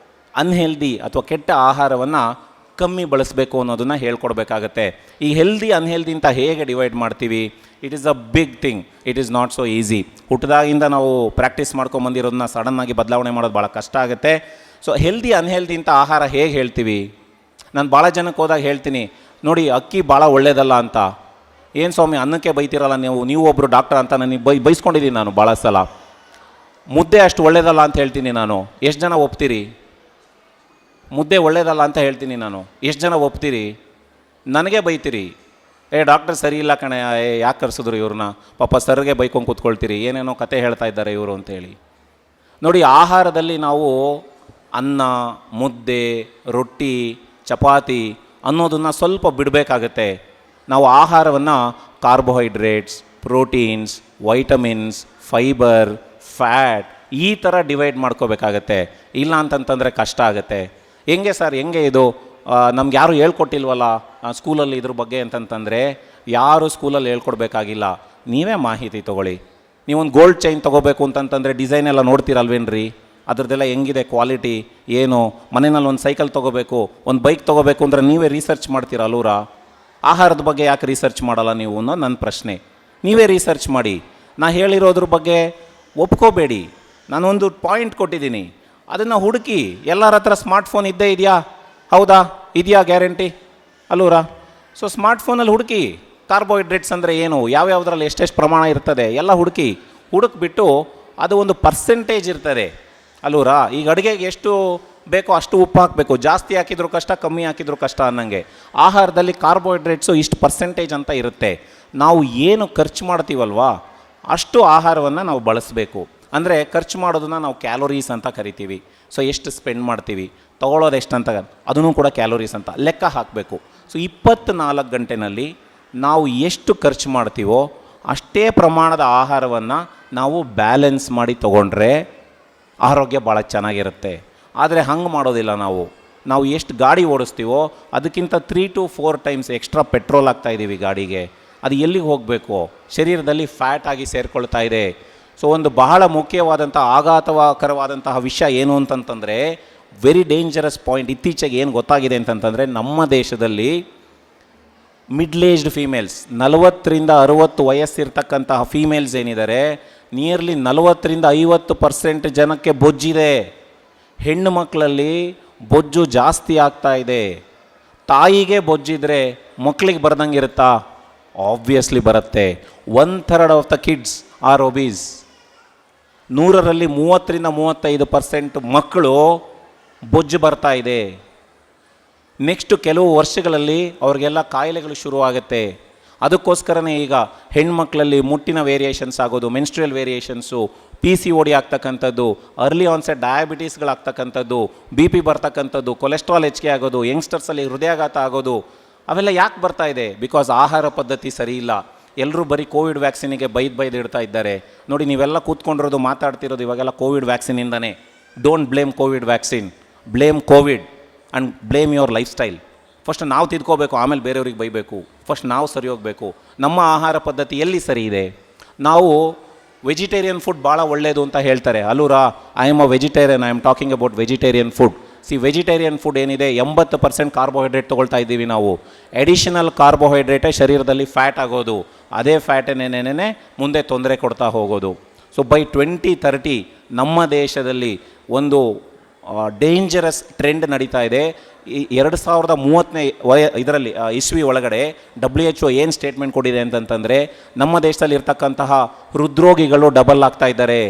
Speaker 1: ಅನ್ಹೆಲ್ದಿ ಅಥವಾ ಕೆಟ್ಟ ಆಹಾರವನ್ನು ಕಮ್ಮಿ ಬಳಸಬೇಕು ಅನ್ನೋದನ್ನು ಹೇಳ್ಕೊಡ್ಬೇಕಾಗತ್ತೆ. ಈ ಹೆಲ್ದಿ ಅನ್ಹೆಲ್ದಿ ಅಂತ ಹೇಗೆ ಡಿವೈಡ್ ಮಾಡ್ತೀವಿ? It is a big thing. It is not so easy. ಹುಟ್ಟಿದಾಗಿಂದ ನಾವು ಪ್ರಾಕ್ಟೀಸ್ ಮಾಡ್ಕೊಂಬಂದಿರೋದನ್ನ ಸಡನ್ನಾಗಿ ಬದಲಾವಣೆ ಮಾಡೋದು ಭಾಳ ಕಷ್ಟ ಆಗುತ್ತೆ. ಸೊ ಹೆಲ್ದಿ ಅನ್ಹೆಲ್ದಿ ಅಂತ ಆಹಾರ ಹೇಗೆ ಹೇಳ್ತೀವಿ? ನಾನು ಭಾಳ ಜನಕ್ಕೆ ಹೋದಾಗ ಹೇಳ್ತೀನಿ, ನೋಡಿ ಅಕ್ಕಿ ಭಾಳ ಒಳ್ಳೆಯದಲ್ಲ ಅಂತ. ಏನು ಸ್ವಾಮಿ ಅನ್ನಕ್ಕೆ ಬೈತಿರಲ್ಲ ನೀವು ಒಬ್ಬರು ಡಾಕ್ಟರ್ ಅಂತ ನನಗೆ ಬೈಸ್ಕೊಂಡಿದ್ದೀನಿ ನಾನು ಭಾಳ ಸಲ. ಮುದ್ದೆ ಅಷ್ಟು ಒಳ್ಳೆಯದಲ್ಲ ಅಂತ ಹೇಳ್ತೀನಿ ನಾನು. ಎಷ್ಟು ಜನ ಒಪ್ತೀರಿ? ಮುದ್ದೆ ಒಳ್ಳೆಯದಲ್ಲ ಅಂತ ಹೇಳ್ತೀನಿ ನಾನು. ಎಷ್ಟು ಜನ ಒಪ್ತೀರಿ? ನನಗೆ ಬೈತೀರಿ, ಡಾಕ್ಟರ್ ಸರಿ ಇಲ್ಲ ಕಣೆ, ಯಾಕೆ ಕರೆಸಿದ್ರು ಇವ್ರನ್ನ, ಪಾಪ ಸರ್ಗೆ ಬೈಕೊಂಡು ಕೂತ್ಕೊಳ್ತೀರಿ, ಏನೇನೋ ಕತೆ ಹೇಳ್ತಾ ಇದ್ದಾರೆ ಇವರು ಅಂತೇಳಿ. ನೋಡಿ, ಆಹಾರದಲ್ಲಿ ನಾವು ಅನ್ನ, ಮುದ್ದೆ, ರೊಟ್ಟಿ, ಚಪಾತಿ ಅನ್ನೋದನ್ನು ಸ್ವಲ್ಪ ಬಿಡಬೇಕಾಗತ್ತೆ. ನಾವು ಆಹಾರವನ್ನು carbohydrates, proteins, vitamins, fibre, fat ಈ ಥರ ಡಿವೈಡ್ ಮಾಡ್ಕೋಬೇಕಾಗತ್ತೆ. ಇಲ್ಲ ಅಂತಂತಂದರೆ ಕಷ್ಟ ಆಗುತ್ತೆ. ಹೆಂಗೆ ಸರ್, ಹೆಂಗೆ ಇದು ನಮ್ಗೆ ಯಾರು ಹೇಳ್ಕೊಟ್ಟಿಲ್ವಲ್ಲ ಸ್ಕೂಲಲ್ಲಿ ಇದ್ರ ಬಗ್ಗೆ ಅಂತಂತಂದರೆ, ಯಾರು ಸ್ಕೂಲಲ್ಲಿ ಹೇಳ್ಕೊಡ್ಬೇಕಾಗಿಲ್ಲ. ನೀವೇ ಮಾಹಿತಿ ತೊಗೊಳ್ಳಿ. ನೀವೊಂದು ಗೋಲ್ಡ್ ಚೈನ್ ತೊಗೋಬೇಕು ಅಂತಂತಂದರೆ ಡಿಸೈನ್ ಎಲ್ಲ ನೋಡ್ತೀರಲ್ವೇನ್ರಿ, ಅದ್ರದ್ದೆಲ್ಲ ಹೆಂಗಿದೆ ಕ್ವಾಲಿಟಿ ಏನು. ಮನೆಯಲ್ಲಿ ಒಂದು ಸೈಕಲ್ ತೊಗೋಬೇಕು, ಒಂದು ಬೈಕ್ ತೊಗೋಬೇಕು ಅಂದರೆ ನೀವೇ ರಿಸರ್ಚ್ ಮಾಡ್ತೀರ ಅಲ್ಲೂರ. ಆಹಾರದ ಬಗ್ಗೆ ಯಾಕೆ ರಿಸರ್ಚ್ ಮಾಡಲ್ಲ ನೀವು ಅನ್ನೋದು ನನ್ನ ಪ್ರಶ್ನೆ. ನೀವೇ ರಿಸರ್ಚ್ ಮಾಡಿ. ನಾ ಹೇಳಿರೋದ್ರ ಬಗ್ಗೆ ಒಪ್ಕೋಬೇಡಿ. ನಾನೊಂದು ಪಾಯಿಂಟ್ ಕೊಟ್ಟಿದ್ದೀನಿ, ಅದನ್ನು ಹುಡುಕಿ. ಎಲ್ಲರ ಹತ್ರ ಸ್ಮಾರ್ಟ್ಫೋನ್ ಇದ್ದೇ ಇದೆಯಾ? ಹೌದಾ? ಇದೆಯಾ ಗ್ಯಾರಂಟಿ ಅಲ್ಲೂರ? ಸೊ ಸ್ಮಾರ್ಟ್ಫೋನಲ್ಲಿ ಹುಡುಕಿ ಕಾರ್ಬೋಹೈಡ್ರೇಟ್ಸ್ ಅಂದರೆ ಏನು, ಯಾವ್ಯಾವುದ್ರಲ್ಲಿ ಎಷ್ಟೆಷ್ಟು ಪ್ರಮಾಣ ಇರ್ತದೆ ಎಲ್ಲ ಹುಡುಕ್ಬಿಟ್ಟು ಅದು ಒಂದು ಪರ್ಸೆಂಟೇಜ್ ಇರ್ತದೆ ಅಲ್ಲೂರ. ಈಗ ಅಡುಗೆಗೆ ಎಷ್ಟು ಬೇಕೋ ಅಷ್ಟು ಉಪ್ಪು ಹಾಕಬೇಕು, ಜಾಸ್ತಿ ಹಾಕಿದ್ರು ಕಷ್ಟ, ಕಮ್ಮಿ ಹಾಕಿದ್ರು ಕಷ್ಟ ಅನ್ನಂಗೆ. ಆಹಾರದಲ್ಲಿ ಕಾರ್ಬೋಹೈಡ್ರೇಟ್ಸು ಇಷ್ಟು ಪರ್ಸೆಂಟೇಜ್ ಅಂತ ಇರುತ್ತೆ. ನಾವು ಏನು ಖರ್ಚು ಮಾಡ್ತೀವಲ್ವಾ ಅಷ್ಟು ಆಹಾರವನ್ನು ನಾವು ಬಳಸಬೇಕು. ಅಂದರೆ ಖರ್ಚು ಮಾಡೋದನ್ನು ನಾವು ಕ್ಯಾಲೋರೀಸ್ ಅಂತ ಕರಿತೀವಿ. ಸೊ ಎಷ್ಟು ಸ್ಪೆಂಡ್ ಮಾಡ್ತೀವಿ, ತೊಗೊಳ್ಳೋದು ಎಷ್ಟು ಅಂತ ಅದನ್ನು ಕೂಡ ಕ್ಯಾಲೋರೀಸ್ ಅಂತ ಲೆಕ್ಕ ಹಾಕಬೇಕು. ಸೊ 24 ಗಂಟೆನಲ್ಲಿ ನಾವು ಎಷ್ಟು ಖರ್ಚು ಮಾಡ್ತೀವೋ ಅಷ್ಟೇ ಪ್ರಮಾಣದ ಆಹಾರವನ್ನು ನಾವು ಬ್ಯಾಲೆನ್ಸ್ ಮಾಡಿ ತೊಗೊಂಡ್ರೆ ಆರೋಗ್ಯ ಭಾಳ ಚೆನ್ನಾಗಿರುತ್ತೆ. ಆದರೆ ಹಂಗೆ ಮಾಡೋದಿಲ್ಲ. ನಾವು ಎಷ್ಟು ಗಾಡಿ ಓಡಿಸ್ತೀವೋ ಅದಕ್ಕಿಂತ 3 to 4 ಟೈಮ್ಸ್ ಎಕ್ಸ್ಟ್ರಾ ಪೆಟ್ರೋಲ್ ಹಾಕ್ತಾಯಿದ್ದೀವಿ ಗಾಡಿಗೆ. ಅದು ಎಲ್ಲಿಗೆ ಹೋಗಬೇಕು? ಶರೀರದಲ್ಲಿ ಫ್ಯಾಟ್ ಆಗಿ ಸೇರಿಕೊಳ್ತಾ ಇದೆ. ಸೊ ಒಂದು ಬಹಳ ಮುಖ್ಯವಾದಂಥ ಆಘಾತಕರವಾದಂತಹ ವಿಷಯ ಏನು ಅಂತಂತಂದರೆ, ವೆರಿ ಡೇಂಜರಸ್ ಪಾಯಿಂಟ್ ಇತ್ತೀಚೆಗೆ ಏನು ಗೊತ್ತಾಗಿದೆ ಅಂತಂತಂದರೆ, ನಮ್ಮ ದೇಶದಲ್ಲಿ ಮಿಡ್ಲ್ ಏಜ್ಡ್ ಫೀಮೇಲ್ಸ್ 40ರಿಂದ 60 ವಯಸ್ಸಿರ್ತಕ್ಕಂತಹ ಫೀಮೇಲ್ಸ್ ಏನಿದ್ದಾರೆ, ನಿಯರ್ಲಿ 40ರಿಂದ 50% ಜನಕ್ಕೆ ಬೊಜ್ಜಿದೆ. ಹೆಣ್ಣು ಮಕ್ಕಳಲ್ಲಿ ಬೊಜ್ಜು ಜಾಸ್ತಿ ಆಗ್ತಾ ಇದೆ. ತಾಯಿಗೆ ಬೊಜ್ಜಿದ್ರೆ ಮಕ್ಕಳಿಗೆ ಬರ್ದಂಗೆ ಇರುತ್ತಾ? ಆಬ್ವಿಯಸ್ಲಿ ಬರುತ್ತೆ. 1/3 of the kids are obese. 100ರಲ್ಲಿ 30ರಿಂದ 35% ಮಕ್ಕಳು ಬೊಜ್ಜು ಬರ್ತಾ ಇದೆ. ನೆಕ್ಸ್ಟ್ ಕೆಲವು ವರ್ಷಗಳಲ್ಲಿ ಅವ್ರಿಗೆಲ್ಲ ಕಾಯಿಲೆಗಳು ಶುರುವಾಗುತ್ತೆ. ಅದಕ್ಕೋಸ್ಕರನೇ ಈಗ ಹೆಣ್ಮಕ್ಳಲ್ಲಿ ಮುಟ್ಟಿನ ವೇರಿಯೇಷನ್ಸ್ ಆಗೋದು, ಮೆನ್ಸ್ಟ್ರಿಯಲ್ ವೇರಿಯೇಷನ್ಸು, PCOD ಆಗ್ತಕ್ಕಂಥದ್ದು, ಅರ್ಲಿ ಆನ್ಸೆಟ್ ಡಯಾಬಿಟೀಸ್ಗಳಾಗ್ತಕ್ಕಂಥದ್ದು, BP ಬರ್ತಕ್ಕಂಥದ್ದು, ಕೊಲೆಸ್ಟ್ರಾಲ್ ಹೆಚ್ಚಿಗೆ ಆಗೋದು, ಯಂಗ್ಸ್ಟರ್ಸಲ್ಲಿ ಹೃದಯಾಘಾತ ಆಗೋದು, ಅವೆಲ್ಲ ಯಾಕೆ ಬರ್ತಾ ಇದೆ? ಬಿಕಾಸ್ ಆಹಾರ ಪದ್ಧತಿ ಸರಿ ಇಲ್ಲ. ಎಲ್ಲರೂ ಬರೀ ಕೋವಿಡ್ ವ್ಯಾಕ್ಸಿನಿಗೆ ಬೈದು ಇಡ್ತಾ ಇದ್ದಾರೆ. ನೋಡಿ, ನೀವೆಲ್ಲ ಕೂತ್ಕೊಂಡಿರೋದು ಮಾತಾಡ್ತಿರೋದು ಇವಾಗೆಲ್ಲ ಕೋವಿಡ್ ವ್ಯಾಕ್ಸಿನಿಂದನೇ. Don't blame covid vaccine, blame covid and blame your lifestyle. First ನಾವು ತಿದ್ಕೋಬೇಕು, ಆಮೇಲೆ ಬೇರೆಯವ್ರಿಗೆ ಬೈಬೇಕು. ಫಸ್ಟ್ ನಾವು ಸರಿ ಹೋಗಬೇಕು. ನಮ್ಮ ಆಹಾರ ಪದ್ಧತಿ ಎಲ್ಲಿ ಸರಿ ಇದೆ? ನಾವು ವೆಜಿಟೇರಿಯನ್ ಫುಡ್ ಭಾಳ ಒಳ್ಳೆಯದು ಅಂತ ಹೇಳ್ತಾರೆ ಅಲ್ಲೂರ. I am a vegetarian, I am talking about vegetarian food. Vegetarian food ಏನಿದೆ 80% ಕಾರ್ಬೋಹೈಡ್ರೇಟ್ ತೊಗೊಳ್ತಾ ಇದ್ದೀವಿ ನಾವು. ಎಡಿಷನಲ್ ಕಾರ್ಬೋಹೈಡ್ರೇಟೇ ಶರೀರದಲ್ಲಿ ಫ್ಯಾಟ್ ಆಗೋದು. ಅದೇ ಫ್ಯಾಟೇನೇನೇ ಮುಂದೆ ತೊಂದರೆ ಕೊಡ್ತಾ ಹೋಗೋದು. ಸೊ ಬೈ 2030 ನಮ್ಮ ದೇಶದಲ್ಲಿ ಒಂದು ಡೇಂಜರಸ್ ಟ್ರೆಂಡ್ ನಡೀತಾ ಇದೆ. ಈ 2030ನೇ ಇದರಲ್ಲಿ ಇಸ್ವಿ ಒಳಗಡೆ WHO ಏನು ಸ್ಟೇಟ್ಮೆಂಟ್ ಕೊಟ್ಟಿದೆ ಅಂತಂತಂದರೆ, ನಮ್ಮ ದೇಶದಲ್ಲಿ ಇರ್ತಕ್ಕಂತಹ ಹೃದ್ರೋಗಿಗಳು ಡಬಲ್ ಆಗ್ತಾ ಇದ್ದಾರೆ,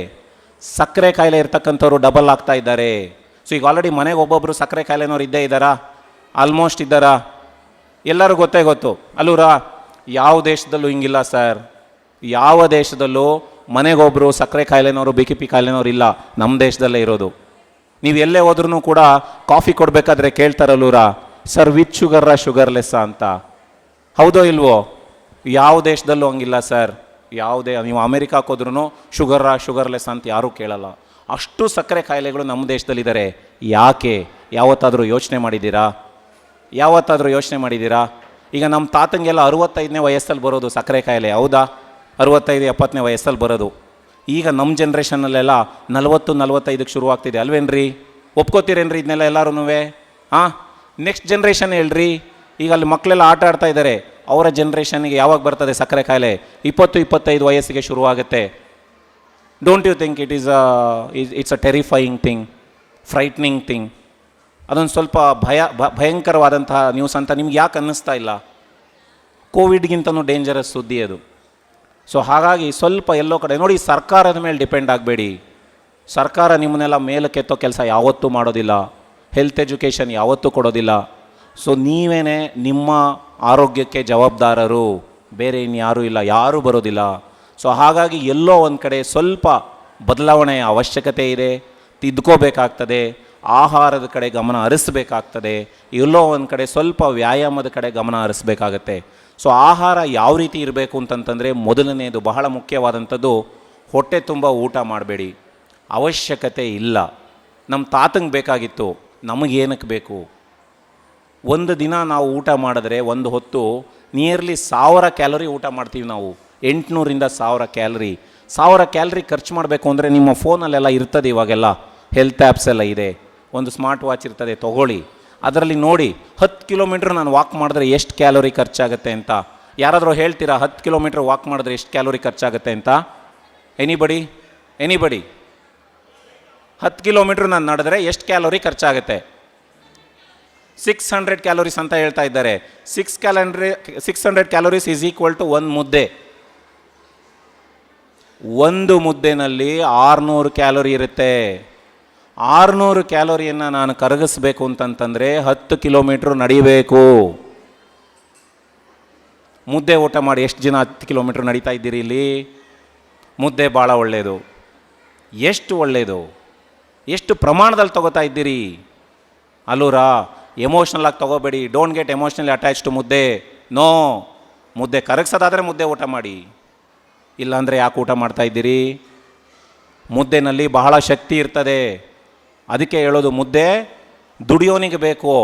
Speaker 1: ಸಕ್ಕರೆ ಕಾಯಿಲೆ ಇರ್ತಕ್ಕಂಥವ್ರು ಡಬಲ್ ಆಗ್ತಾ ಇದ್ದಾರೆ. ಸೊ ಈಗ ಆಲ್ರೆಡಿ ಮನೆಗೆ ಒಬ್ಬೊಬ್ಬರು ಸಕ್ಕರೆ ಕಾಯಿಲೆನವ್ರು ಇದ್ದೇ ಇದ್ದಾರಾ? ಆಲ್ಮೋಸ್ಟ್ ಇದ್ದಾರಾ? ಎಲ್ಲರೂ ಗೊತ್ತು ಅಲ್ಲೂರ. ಯಾವ ದೇಶದಲ್ಲೂ ಹಿಂಗಿಲ್ಲ ಸರ್. ಯಾವ ದೇಶದಲ್ಲೂ ಮನೆಗೊಬ್ಬರು ಸಕ್ಕರೆ ಕಾಯಿಲೆನವರು, BP ಕಾಯಿಲೆನವ್ರು ಇಲ್ಲ. ನಮ್ಮ ದೇಶದಲ್ಲೇ ಇರೋದು. ನೀವು ಎಲ್ಲೇ ಹೋದ್ರೂ ಕೂಡ ಕಾಫಿ ಕೊಡಬೇಕಾದ್ರೆ ಕೇಳ್ತಾರಲ್ಲೂರ, ಸರ್ ವಿತ್ ಶುಗರ್ರಾ ಶುಗರ್ಲೆಸ್ಸ ಅಂತ. ಹೌದೋ ಇಲ್ವೋ? ಯಾವ ದೇಶದಲ್ಲೂ ಹಂಗಿಲ್ಲ ಸರ್. ಯಾವುದೇ ನೀವು ಅಮೇರಿಕಾಕ್ಕೆ ಹೋದ್ರೂ ಶುಗರ್ರಾ ಶುಗರ್ಲೆಸ್ ಅಂತ ಯಾರೂ ಕೇಳಲ್ಲ. ಅಷ್ಟು ಸಕ್ಕರೆ ಕಾಯಿಲೆಗಳು ನಮ್ಮ ದೇಶದಲ್ಲಿದ್ದಾರೆ. ಯಾಕೆ? ಯಾವತ್ತಾದರೂ ಯೋಚನೆ ಮಾಡಿದ್ದೀರಾ? ಈಗ ನಮ್ಮ ತಾತಂಗೆಲ್ಲ 65ನೇ ವಯಸ್ಸಲ್ಲಿ ಬರೋದು ಸಕ್ಕರೆ ಕಾಯಿಲೆ. ಹೌದಾ? 65-70ನೇ ವಯಸ್ಸಲ್ಲಿ ಬರೋದು. ಈಗ ನಮ್ಮ ಜನ್ರೇಷನ್ನಲ್ಲೆಲ್ಲ 40-45ಕ್ಕೆ ಶುರುವಾಗ್ತಿದೆ ಅಲ್ವೇನ್ರಿ? ಒಪ್ಕೋತೀರೇನ್ರಿ ಇದನ್ನೆಲ್ಲ ಎಲ್ಲರೂ? ನೆಕ್ಸ್ಟ್ ಜನ್ರೇಷನ್ ಹೇಳ್ರಿ. ಈಗ ಅಲ್ಲಿ ಮಕ್ಕಳೆಲ್ಲ ಆಟ ಆಡ್ತಾ ಇದ್ದಾರೆ. ಅವರ ಜನ್ರೇಷನ್ಗೆ ಯಾವಾಗ ಬರ್ತದೆ ಸಕ್ಕರೆ ಕಾಯಿಲೆ? 20-25 ವಯಸ್ಸಿಗೆ ಶುರುವಾಗುತ್ತೆ. Don't you think it's a terrifying thing, frightening thing? ಅದೊಂದು ಸ್ವಲ್ಪ ಭಯಂಕರವಾದಂತಹ ನ್ಯೂಸ್ ಅಂತ ನಿಮ್ಗೆ ಯಾಕೆ ಅನ್ನಿಸ್ತಾ ಇಲ್ಲ? ಕೋವಿಡ್ಗಿಂತನೂ ಡೇಂಜರಸ್ ಸುದ್ದಿ ಅದು. ಸೊ ಹಾಗಾಗಿ ಸ್ವಲ್ಪ ಎಲ್ಲೋ ಕಡೆ ನೋಡಿ, ಸರ್ಕಾರದ ಮೇಲೆ ಡಿಪೆಂಡ್ ಆಗಬೇಡಿ. ಸರ್ಕಾರ ನಿಮ್ಮನ್ನೆಲ್ಲ ಮೇಲಕ್ಕೆತ್ತೋ ಕೆಲಸ ಯಾವತ್ತೂ ಮಾಡೋದಿಲ್ಲ. ಹೆಲ್ತ್ ಎಜುಕೇಷನ್ ಯಾವತ್ತೂ ಕೊಡೋದಿಲ್ಲ. ಸೊ ನೀವೇ ನಿಮ್ಮ ಆರೋಗ್ಯಕ್ಕೆ ಜವಾಬ್ದಾರರು, ಬೇರೆ ಇನ್ಯಾರೂ ಇಲ್ಲ, ಯಾರೂ ಬರೋದಿಲ್ಲ. ಸೊ ಹಾಗಾಗಿ ಎಲ್ಲೋ ಒಂದು ಕಡೆ ಸ್ವಲ್ಪ ಬದಲಾವಣೆಯ ಅವಶ್ಯಕತೆ ಇದೆ, ತಿದ್ಕೋಬೇಕಾಗ್ತದೆ. ಆಹಾರದ ಕಡೆ ಗಮನ ಹರಿಸಬೇಕಾಗ್ತದೆ, ಎಲ್ಲೋ ಒಂದು ಕಡೆ ಸ್ವಲ್ಪ ವ್ಯಾಯಾಮದ ಕಡೆ ಗಮನ ಹರಿಸಬೇಕಾಗತ್ತೆ. ಸೊ ಆಹಾರ ಯಾವ ರೀತಿ ಇರಬೇಕು ಅಂತಂತಂದರೆ, ಮೊದಲನೆಯದು ಬಹಳ ಮುಖ್ಯವಾದಂಥದ್ದು, ಹೊಟ್ಟೆ ತುಂಬ ಊಟ ಮಾಡಬೇಡಿ, ಅವಶ್ಯಕತೆ ಇಲ್ಲ. ನಮ್ಮ ತಾತಂಗೆ ಬೇಕಾಗಿತ್ತು, ನಮಗೇನಕ್ಕೆ ಬೇಕು? ಒಂದು ದಿನ ನಾವು ಊಟ ಮಾಡಿದ್ರೆ ಒಂದು ಹೊತ್ತು ನಿಯರ್ಲಿ 1000 ಕ್ಯಾಲರಿ ಊಟ ಮಾಡ್ತೀವಿ ನಾವು. 800ರಿಂದ 1000 ಕ್ಯಾಲರಿ. 1000 ಕ್ಯಾಲರಿ ಖರ್ಚು ಮಾಡಬೇಕು ಅಂದರೆ ನಿಮ್ಮ ಫೋನಲ್ಲೆಲ್ಲ ಇರ್ತದೆ, ಇವಾಗೆಲ್ಲ ಹೆಲ್ತ್ ಆ್ಯಪ್ಸ್ ಎಲ್ಲ ಇದೆ, ಒಂದು ಸ್ಮಾರ್ಟ್ ವಾಚ್ ಇರ್ತದೆ, ತೊಗೊಳ್ಳಿ. ಅದರಲ್ಲಿ ನೋಡಿ 10 ಕಿಲೋಮೀಟ್ರ್ ನಾನು ವಾಕ್ ಮಾಡಿದ್ರೆ ಎಷ್ಟು ಕ್ಯಾಲೋರಿ ಖರ್ಚಾಗುತ್ತೆ ಅಂತ. ಯಾರಾದರೂ ಹೇಳ್ತೀರಾ 10 ಕಿಲೋಮೀಟ್ರ್ ವಾಕ್ ಮಾಡಿದ್ರೆ ಎಷ್ಟು ಕ್ಯಾಲೋರಿ ಖರ್ಚಾಗುತ್ತೆ ಅಂತ? ಎನಿಬಡಿ? 10 ಕಿಲೋಮೀಟ್ರ್ ನಾನು ನಡೆದ್ರೆ ಎಷ್ಟು ಕ್ಯಾಲೋರಿ ಖರ್ಚಾಗುತ್ತೆ? 600 ಕ್ಯಾಲೋರೀಸ್ ಅಂತ ಹೇಳ್ತಾ ಇದ್ದಾರೆ. 600 ಕ್ಯಾಲೋರೀಸ್ ಈಸ್ ಈಕ್ವಲ್ ಟು 1 ಮುದ್ದೆ. ಒಂದು ಮುದ್ದೆನಲ್ಲಿ 600 ಕ್ಯಾಲೋರಿ ಇರುತ್ತೆ. 600 ಕ್ಯಾಲೋರಿಯನ್ನು ನಾನು ಕರಗಿಸ್ಬೇಕು ಅಂತಂತಂದರೆ 10 ಕಿಲೋಮೀಟ್ರ್ ನಡಿಬೇಕು. ಮುದ್ದೆ ಊಟ ಮಾಡಿ ಎಷ್ಟು ಜನ 10 ಕಿಲೋಮೀಟ್ರ್ ನಡೀತಾ ಇದ್ದೀರಿ ಇಲ್ಲಿ? ಮುದ್ದೆ ಭಾಳ ಒಳ್ಳೆಯದು. ಎಷ್ಟು ಒಳ್ಳೆಯದು, ಎಷ್ಟು ಪ್ರಮಾಣದಲ್ಲಿ ತಗೋತಾ ಇದ್ದೀರಿ? ಅಲ್ಲೂರಾ ಎಮೋಷ್ನಲ್ ಆಗಿ ತಗೋಬೇಡಿ. Don't get emotionally attach to mudde. No, ಮುದ್ದೆ ಕರಗಿಸೋದಾದರೆ ಮುದ್ದೆ ಊಟ ಮಾಡಿ, ಇಲ್ಲಾಂದರೆ ಯಾಕೆ ಊಟ ಮಾಡ್ತಾ ಇದ್ದೀರಿ? ಮುದ್ದೆನಲ್ಲಿ ಬಹಳ ಶಕ್ತಿ ಇರ್ತದೆ. ಅದಕ್ಕೆ ಹೇಳೋದು, ಮುದ್ದೆ ದುಡಿಯೋನಿಗೆ ಬೇಕು.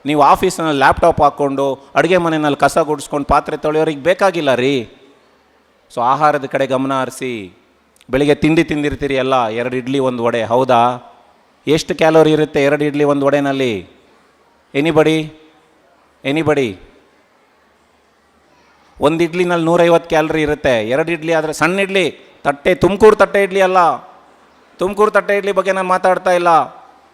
Speaker 1: ನೀವು ಆಫೀಸ್ನಲ್ಲಿ ಲ್ಯಾಪ್ಟಾಪ್ ಹಾಕ್ಕೊಂಡು ಅಡುಗೆ ಮನೆಯಲ್ಲಿ ಕಸ ಗುಡಿಸ್ಕೊಂಡು ಪಾತ್ರೆ ತೊಳೆಯೋರಿಗೆ ಬೇಕಾಗಿಲ್ಲ ರೀ. ಸೊ ಆಹಾರದ ಕಡೆ ಗಮನ ಹರಿಸಿ. ಬೆಳಿಗ್ಗೆ ತಿಂಡಿ ತಿಂದಿರ್ತೀರಿ ಎಲ್ಲ, 2 ಇಡ್ಲಿ 1 ವಡೆ, ಹೌದಾ? ಎಷ್ಟು ಕ್ಯಾಲೋರಿ ಇರುತ್ತೆ 2 ಇಡ್ಲಿ 1 ವಡೆನಲ್ಲಿ? ಎನಿಬಡಿ? 1 ಇಡ್ಲಿನಲ್ಲಿ 150 ಕ್ಯಾಲರಿ ಇರುತ್ತೆ. 2 ಇಡ್ಲಿ ಆದರೆ, ಸಣ್ಣ ಇಡ್ಲಿ ತಟ್ಟೆ, ತುಮಕೂರು ತಟ್ಟೆ ಇಡ್ಲಿ ಅಲ್ಲ, ತುಮಕೂರು ತಟ್ಟೆ ಇಡ್ಲಿ ಬಗ್ಗೆ ನಾನು ಮಾತಾಡ್ತಾ ಇಲ್ಲ,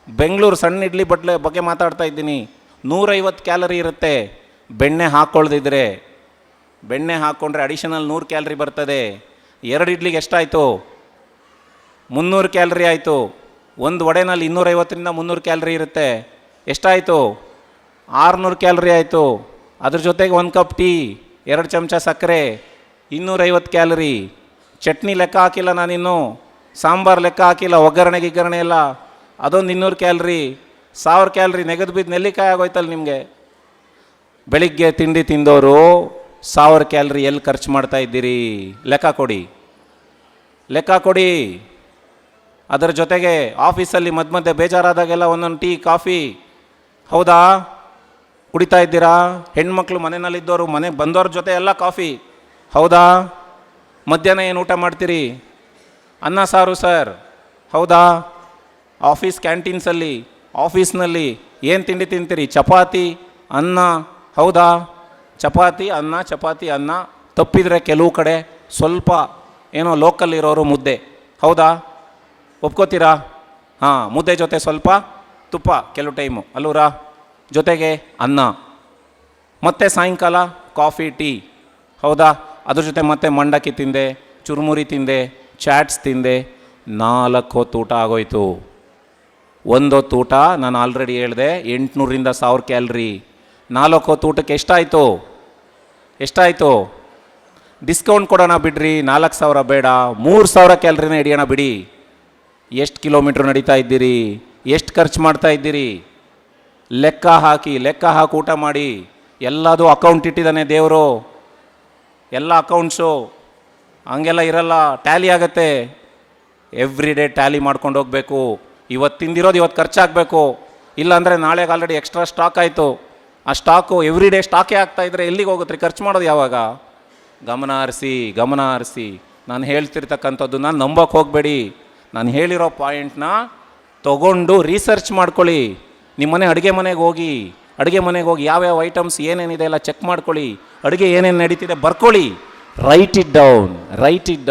Speaker 1: ಬೆಂಗಳೂರು ಸಣ್ಣ ಇಡ್ಲಿ ಬಗ್ಗೆ ಮಾತಾಡ್ತಾ ಇದ್ದೀನಿ. 150 ಕ್ಯಾಲರಿ ಇರುತ್ತೆ. ಬೆಣ್ಣೆ ಹಾಕ್ಕೊಳ್ದಿದ್ರೆ, ಬೆಣ್ಣೆ ಹಾಕ್ಕೊಂಡ್ರೆ ಅಡಿಷನಲ್ 100 ಕ್ಯಾಲರಿ ಬರ್ತದೆ. 2 ಇಡ್ಲಿಗೆ ಎಷ್ಟಾಯಿತು? 300 ಕ್ಯಾಲರಿ ಆಯಿತು. 1 ವಡೆನಲ್ಲಿ 250ರಿಂದ 300 ಕ್ಯಾಲರಿ ಇರುತ್ತೆ. ಎಷ್ಟಾಯಿತು? 600 ಕ್ಯಾಲರಿ ಆಯಿತು. ಅದ್ರ ಜೊತೆಗೆ 1 ಕಪ್ ಟೀ, 2 ಚಮಚ ಸಕ್ಕರೆ, 250 ಕ್ಯಾಲರಿ. ಚಟ್ನಿ ಲೆಕ್ಕ ಹಾಕಿಲ್ಲ ನಾನಿನ್ನು, ಸಾಂಬಾರು ಲೆಕ್ಕ ಹಾಕಿಲ್ಲ, ಒಗ್ಗರಣೆ ಎಲ್ಲ, ಅದೊಂದು 200 ಕ್ಯಾಲರಿ. 1000 ಕ್ಯಾಲರಿ ನೆಗೆದು ಬಿದ್ದು ನೆಲ್ಲಿಕಾಯಿ ಆಗೋಯ್ತಲ್ಲ ನಿಮಗೆ. ಬೆಳಿಗ್ಗೆ ತಿಂಡಿ ತಿಂದವರು 1000 ಕ್ಯಾಲರಿ ಎಲ್ಲಿ ಖರ್ಚು ಮಾಡ್ತಾ ಇದ್ದೀರಿ? ಲೆಕ್ಕ ಕೊಡಿ. ಅದರ ಜೊತೆಗೆ ಆಫೀಸಲ್ಲಿ ಮಧ್ಯೆ ಬೇಜಾರಾದಾಗೆಲ್ಲ ಒಂದೊಂದು ಟೀ, ಕಾಫಿ, ಹೌದಾ? ಕುಡಿತಾ ಇದ್ದೀರಾ? ಹೆಣ್ಮಕ್ಳು ಮನೆಯಲ್ಲಿದ್ದವರು ಮನೆಗೆ ಬಂದವ್ರ ಜೊತೆ ಎಲ್ಲ ಕಾಫಿ, ಹೌದಾ? ಮಧ್ಯಾಹ್ನ ಏನು ಊಟ ಮಾಡ್ತೀರಿ? ಅನ್ನ ಸಾರು ಸರ್, ಹೌದಾ? ಆಫೀಸ್ ಕ್ಯಾಂಟೀನ್ಸಲ್ಲಿ, ಆಫೀಸ್ನಲ್ಲಿ ಏನು ತಿಂಡಿ ತಿಂತೀರಿ? ಚಪಾತಿ ಅನ್ನ, ಹೌದಾ? ಚಪಾತಿ ಅನ್ನ, ತಪ್ಪಿದರೆ ಕೆಲವು ಕಡೆ ಸ್ವಲ್ಪ ಏನೋ ಲೋಕಲ್ ಇರೋರು ಮುದ್ದೆ, ಹೌದಾ? ಒಪ್ಕೋತೀರಾ? ಹಾಂ, ಮುದ್ದೆ ಜೊತೆ ಸ್ವಲ್ಪ ತುಪ್ಪ ಕೆಲವು ಟೈಮು, ಅಲ್ಲೂರಾ? ಜೊತೆಗೆ ಅನ್ನ, ಮತ್ತು ಸಾಯಂಕಾಲ ಕಾಫಿ ಟೀ, ಹೌದಾ? ಅದ್ರ ಜೊತೆ ಮತ್ತೆ ಮಂಡಕ್ಕಿ ತಿಂದೆ, ಚುರುಮುರಿ ತಿಂದೆ, ಚಾಟ್ಸ್ ತಿಂದೆ. 4 ಹೊತ್ತು ಊಟ ಆಗೋಯ್ತು. 1 ಹೊತ್ತು ಊಟ ನಾನು ಆಲ್ರೆಡಿ ಹೇಳಿದೆ 800ರಿಂದ 1000 ಕ್ಯಾಲರಿ. 4 ಹೊತ್ತು ಊಟಕ್ಕೆ ಎಷ್ಟಾಯಿತು? ಡಿಸ್ಕೌಂಟ್ ಕೊಡೋಣ ಬಿಡ್ರಿ, 4000 ಬೇಡ, 3000 ಕ್ಯಾಲರಿನ ಹಿಡಿಯೋಣ ಬಿಡಿ. ಎಷ್ಟು ಕಿಲೋಮೀಟ್ರ್ ನಡೀತಾ ಇದ್ದೀರಿ? ಎಷ್ಟು ಖರ್ಚು ಮಾಡ್ತಾ ಇದ್ದೀರಿ? ಲೆಕ್ಕ ಹಾಕಿ ಊಟ ಮಾಡಿ. ಎಲ್ಲದೂ ಅಕೌಂಟ್ ಇಟ್ಟಿದ್ದಾನೆ ದೇವರು, ಎಲ್ಲ ಅಕೌಂಟ್ಸು ಹಂಗೆಲ್ಲ ಇರಲ್ಲ, ಟ್ಯಾಲಿ ಆಗುತ್ತೆ. ಎವ್ರಿ ಡೇ ಟ್ಯಾಲಿ ಮಾಡ್ಕೊಂಡು ಹೋಗಬೇಕು. ಇವತ್ತು ತಿಂದಿರೋದು ಇವತ್ತು ಖರ್ಚಾಗಬೇಕು, ಇಲ್ಲಾಂದರೆ ನಾಳೆಗೆ ಆಲ್ರೆಡಿ ಎಕ್ಸ್ಟ್ರಾ ಸ್ಟಾಕ್ ಆಯಿತು. ಆ ಸ್ಟಾಕು ಎವ್ರಿ ಡೇ ಸ್ಟಾಕೇ ಆಗ್ತಾಯಿದ್ರೆ ಎಲ್ಲಿಗೆ ಹೋಗುತ್ತೆ? ಖರ್ಚು ಮಾಡೋದು ಯಾವಾಗ? ಗಮನ ಹರಿಸಿ. ನಾನು ಹೇಳ್ತಿರ್ತಕ್ಕಂಥದ್ದು ನಾನು ನಂಬಕ್ಕೆ ಹೋಗಬೇಡಿ. ನಾನು ಹೇಳಿರೋ ಪಾಯಿಂಟ್ನ ತೊಗೊಂಡು ರಿಸರ್ಚ್ ಮಾಡ್ಕೊಳ್ಳಿ. ನಿಮ್ಮನೆ ಅಡುಗೆ ಮನೆಗೆ ಹೋಗಿ ಯಾವ್ಯಾವ ಐಟಮ್ಸ್ ಏನೇನಿದೆ ಎಲ್ಲ ಚೆಕ್ ಮಾಡ್ಕೊಳ್ಳಿ. ಅಡುಗೆ ಏನೇನು ನಡೀತಿದೆ ಬರ್ಕೊಳ್ಳಿ. ರೈಟ್ ಇಟ್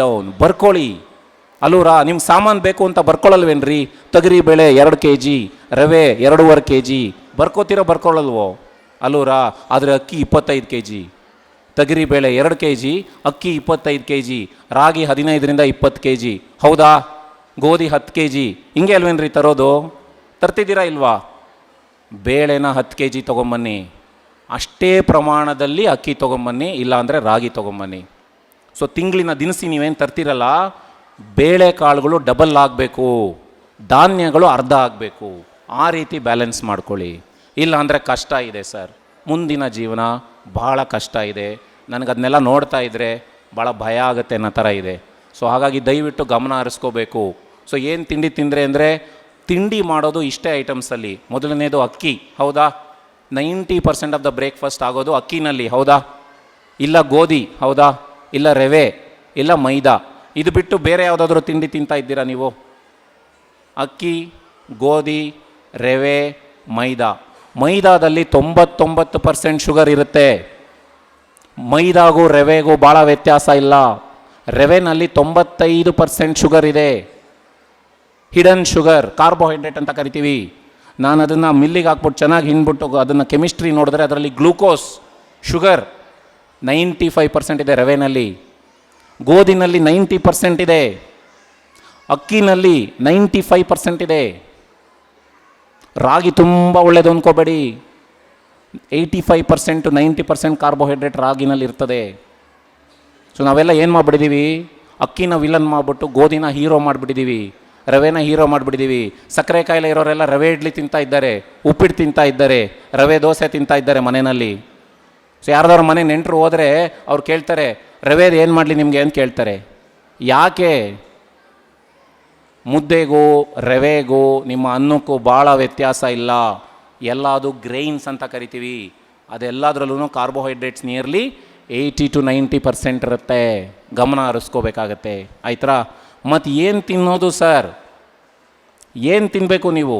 Speaker 1: ಡೌನ್ ಬರ್ಕೊಳ್ಳಿ. ಅಲ್ಲೂರಾ, ನಿಮ್ಗೆ ಸಾಮಾನು ಬೇಕು ಅಂತ ಬರ್ಕೊಳ್ಳಲ್ವೇನ್ರಿ? ತೊಗರಿ ಬೇಳೆ 2 kg, ರವೆ 2.5 kg ಬರ್ಕೊಳ್ಳಲ್ವೋ? ಅಲ್ಲೂರಾ? ಆದರೆ ಅಕ್ಕಿ 25 kg, ತೊಗರಿ ಬೇಳೆ 2 kg, ಅಕ್ಕಿ 25 kg, ರಾಗಿ 15ರಿಂದ 20 kg, ಹೌದಾ? ಗೋಧಿ 10 kg, ಹಿಂಗೆ ಅಲ್ವೇನ್ರಿ ತರೋದು? ತರ್ತಿದ್ದೀರಾ ಇಲ್ವಾ? ಬೇಳೆನ 10 kg ತೊಗೊಂಬನ್ನಿ, ಅಷ್ಟೇ ಪ್ರಮಾಣದಲ್ಲಿ ಅಕ್ಕಿ ತೊಗೊಂಬನ್ನಿ, ಇಲ್ಲಾಂದರೆ ರಾಗಿ ತೊಗೊಂಬನ್ನಿ. ಸೊ ತಿಂಗಳಿನ ದಿನಸಿ ನೀವೇನು ತರ್ತಿರಲ್ಲ, ಬೇಳೆ ಕಾಳುಗಳು ಡಬಲ್ ಆಗಬೇಕು, ಧಾನ್ಯಗಳು ಅರ್ಧ ಆಗಬೇಕು. ಆ ರೀತಿ ಬ್ಯಾಲೆನ್ಸ್ ಮಾಡ್ಕೊಳ್ಳಿ. ಇಲ್ಲ ಅಂದರೆ ಕಷ್ಟ ಇದೆ ಸರ್, ಮುಂದಿನ ಜೀವನ ಭಾಳ ಕಷ್ಟ ಇದೆ, ನನಗದನ್ನೆಲ್ಲ ನೋಡ್ತಾ ಇದ್ದರೆ ಭಾಳ ಭಯ ಆಗುತ್ತೆ ಅನ್ನೋ ಥರ ಇದೆ. ಸೊ ಹಾಗಾಗಿ ದಯವಿಟ್ಟು ಗಮನ ಹರಿಸ್ಕೋಬೇಕು. ಸೊ ಏನು ತಿಂಡಿ ತಿಂದರೆ ಅಂದರೆ, ತಿಂಡಿ ಮಾಡೋದು ಇಷ್ಟೇ ಐಟಮ್ಸಲ್ಲಿ. ಮೊದಲನೇದು ಅಕ್ಕಿ, ಹೌದಾ? 90% ಆಫ್ ದ ಬ್ರೇಕ್ಫಾಸ್ಟ್ ಆಗೋದು ಅಕ್ಕಿನಲ್ಲಿ, ಹೌದಾ? ಇಲ್ಲ ಗೋಧಿ, ಹೌದಾ? ಇಲ್ಲ ರವೆ, ಇಲ್ಲ ಮೈದಾ. ಇದು ಬಿಟ್ಟು ಬೇರೆ ಯಾವುದಾದ್ರೂ ತಿಂಡಿ ತಿಂತಾ ಇದ್ದೀರಾ ನೀವು? ಅಕ್ಕಿ, ಗೋಧಿ, ರವೆ, ಮೈದಾ. ಮೈದಾದಲ್ಲಿ 99% ಶುಗರ್ ಇರುತ್ತೆ. ಮೈದಾಗೂ ರವೆಗೂ ಭಾಳ ವ್ಯತ್ಯಾಸ ಇಲ್ಲ. ರವೆನಲ್ಲಿ 95% ಶುಗರ್ ಇದೆ. ಹಿಡನ್ ಶುಗರ್, ಕಾರ್ಬೋಹೈಡ್ರೇಟ್ ಅಂತ ಕರಿತೀವಿ. ನಾನು ಅದನ್ನು ಮಿಲ್ಲಿಗೆ ಹಾಕ್ಬಿಟ್ಟು ಚೆನ್ನಾಗಿ ಹಿಂಡ್ಬಿಟ್ಟು ಅದನ್ನು ಕೆಮಿಸ್ಟ್ರಿ ನೋಡಿದ್ರೆ ಅದರಲ್ಲಿ ಗ್ಲೂಕೋಸ್, ಶುಗರ್ 95% ಇದೆ ರವೆನಲ್ಲಿ. ಗೋಧಿನಲ್ಲಿ 90% ಇದೆ. ಅಕ್ಕಿನಲ್ಲಿ 95% ಇದೆ. ರಾಗಿ ತುಂಬ ಒಳ್ಳೆಯದು ಅಂದ್ಕೋಬೇಡಿ. 85% to 90% ಕಾರ್ಬೋಹೈಡ್ರೇಟ್ ರಾಗಿನಲ್ಲಿ ಇರ್ತದೆ. ಸೊ ನಾವೆಲ್ಲ ಏನು ಮಾಡಿಬಿಟ್ಟಿದ್ದೀವಿ, ಅಕ್ಕಿನ ವಿಲನ್ ಮಾಡಿಬಿಟ್ಟು ಗೋಧಿನ ಹೀರೋ ಮಾಡಿಬಿಟ್ಟಿದ್ದೀವಿ, ರವೆನ ಹೀರೋ ಮಾಡಿಬಿಟ್ಟಿದ್ದೀವಿ. ಸಕ್ಕರೆ ಕಾಯಿಲೆ ಇರೋರೆಲ್ಲ ರವೆ ಇಡ್ಲಿ ತಿಂತಾ ಇದ್ದಾರೆ, ಉಪ್ಪಿಟ್ಟು ತಿಂತಾ ಇದ್ದಾರೆ, ರವೆ ದೋಸೆ ತಿಂತಾ ಇದ್ದಾರೆ ಮನೆಯಲ್ಲಿ. ಸೊ ಯಾರ್ದಾದ್ರು ಮನೆ ನೆಂಟರು ಹೋದರೆ ಅವ್ರು ಕೇಳ್ತಾರೆ, ರವೆದು ಏನು ಮಾಡಲಿ ನಿಮಗೆ ಅಂತ ಕೇಳ್ತಾರೆ. ಯಾಕೆ? ಮುದ್ದೆಗೂ ರವೆಗೂ ನಿಮ್ಮ ಅನ್ನಕ್ಕೂ ಭಾಳ ವ್ಯತ್ಯಾಸ ಇಲ್ಲ. ಎಲ್ಲದು ಗ್ರೈನ್ಸ್ ಅಂತ ಕರಿತೀವಿ. ಅದೆಲ್ಲದರಲ್ಲೂ ಕಾರ್ಬೋಹೈಡ್ರೇಟ್ಸ್ ನಿಯರ್ಲಿ 80 to 90% ಇರುತ್ತೆ. ಗಮನ ಹರಿಸ್ಕೋಬೇಕಾಗತ್ತೆ, ಆಯ್ತಾ? ಮತ್ತು ಏನು ತಿನ್ನೋದು ಸರ್, ಏನು ತಿನ್ನಬೇಕು ನೀವು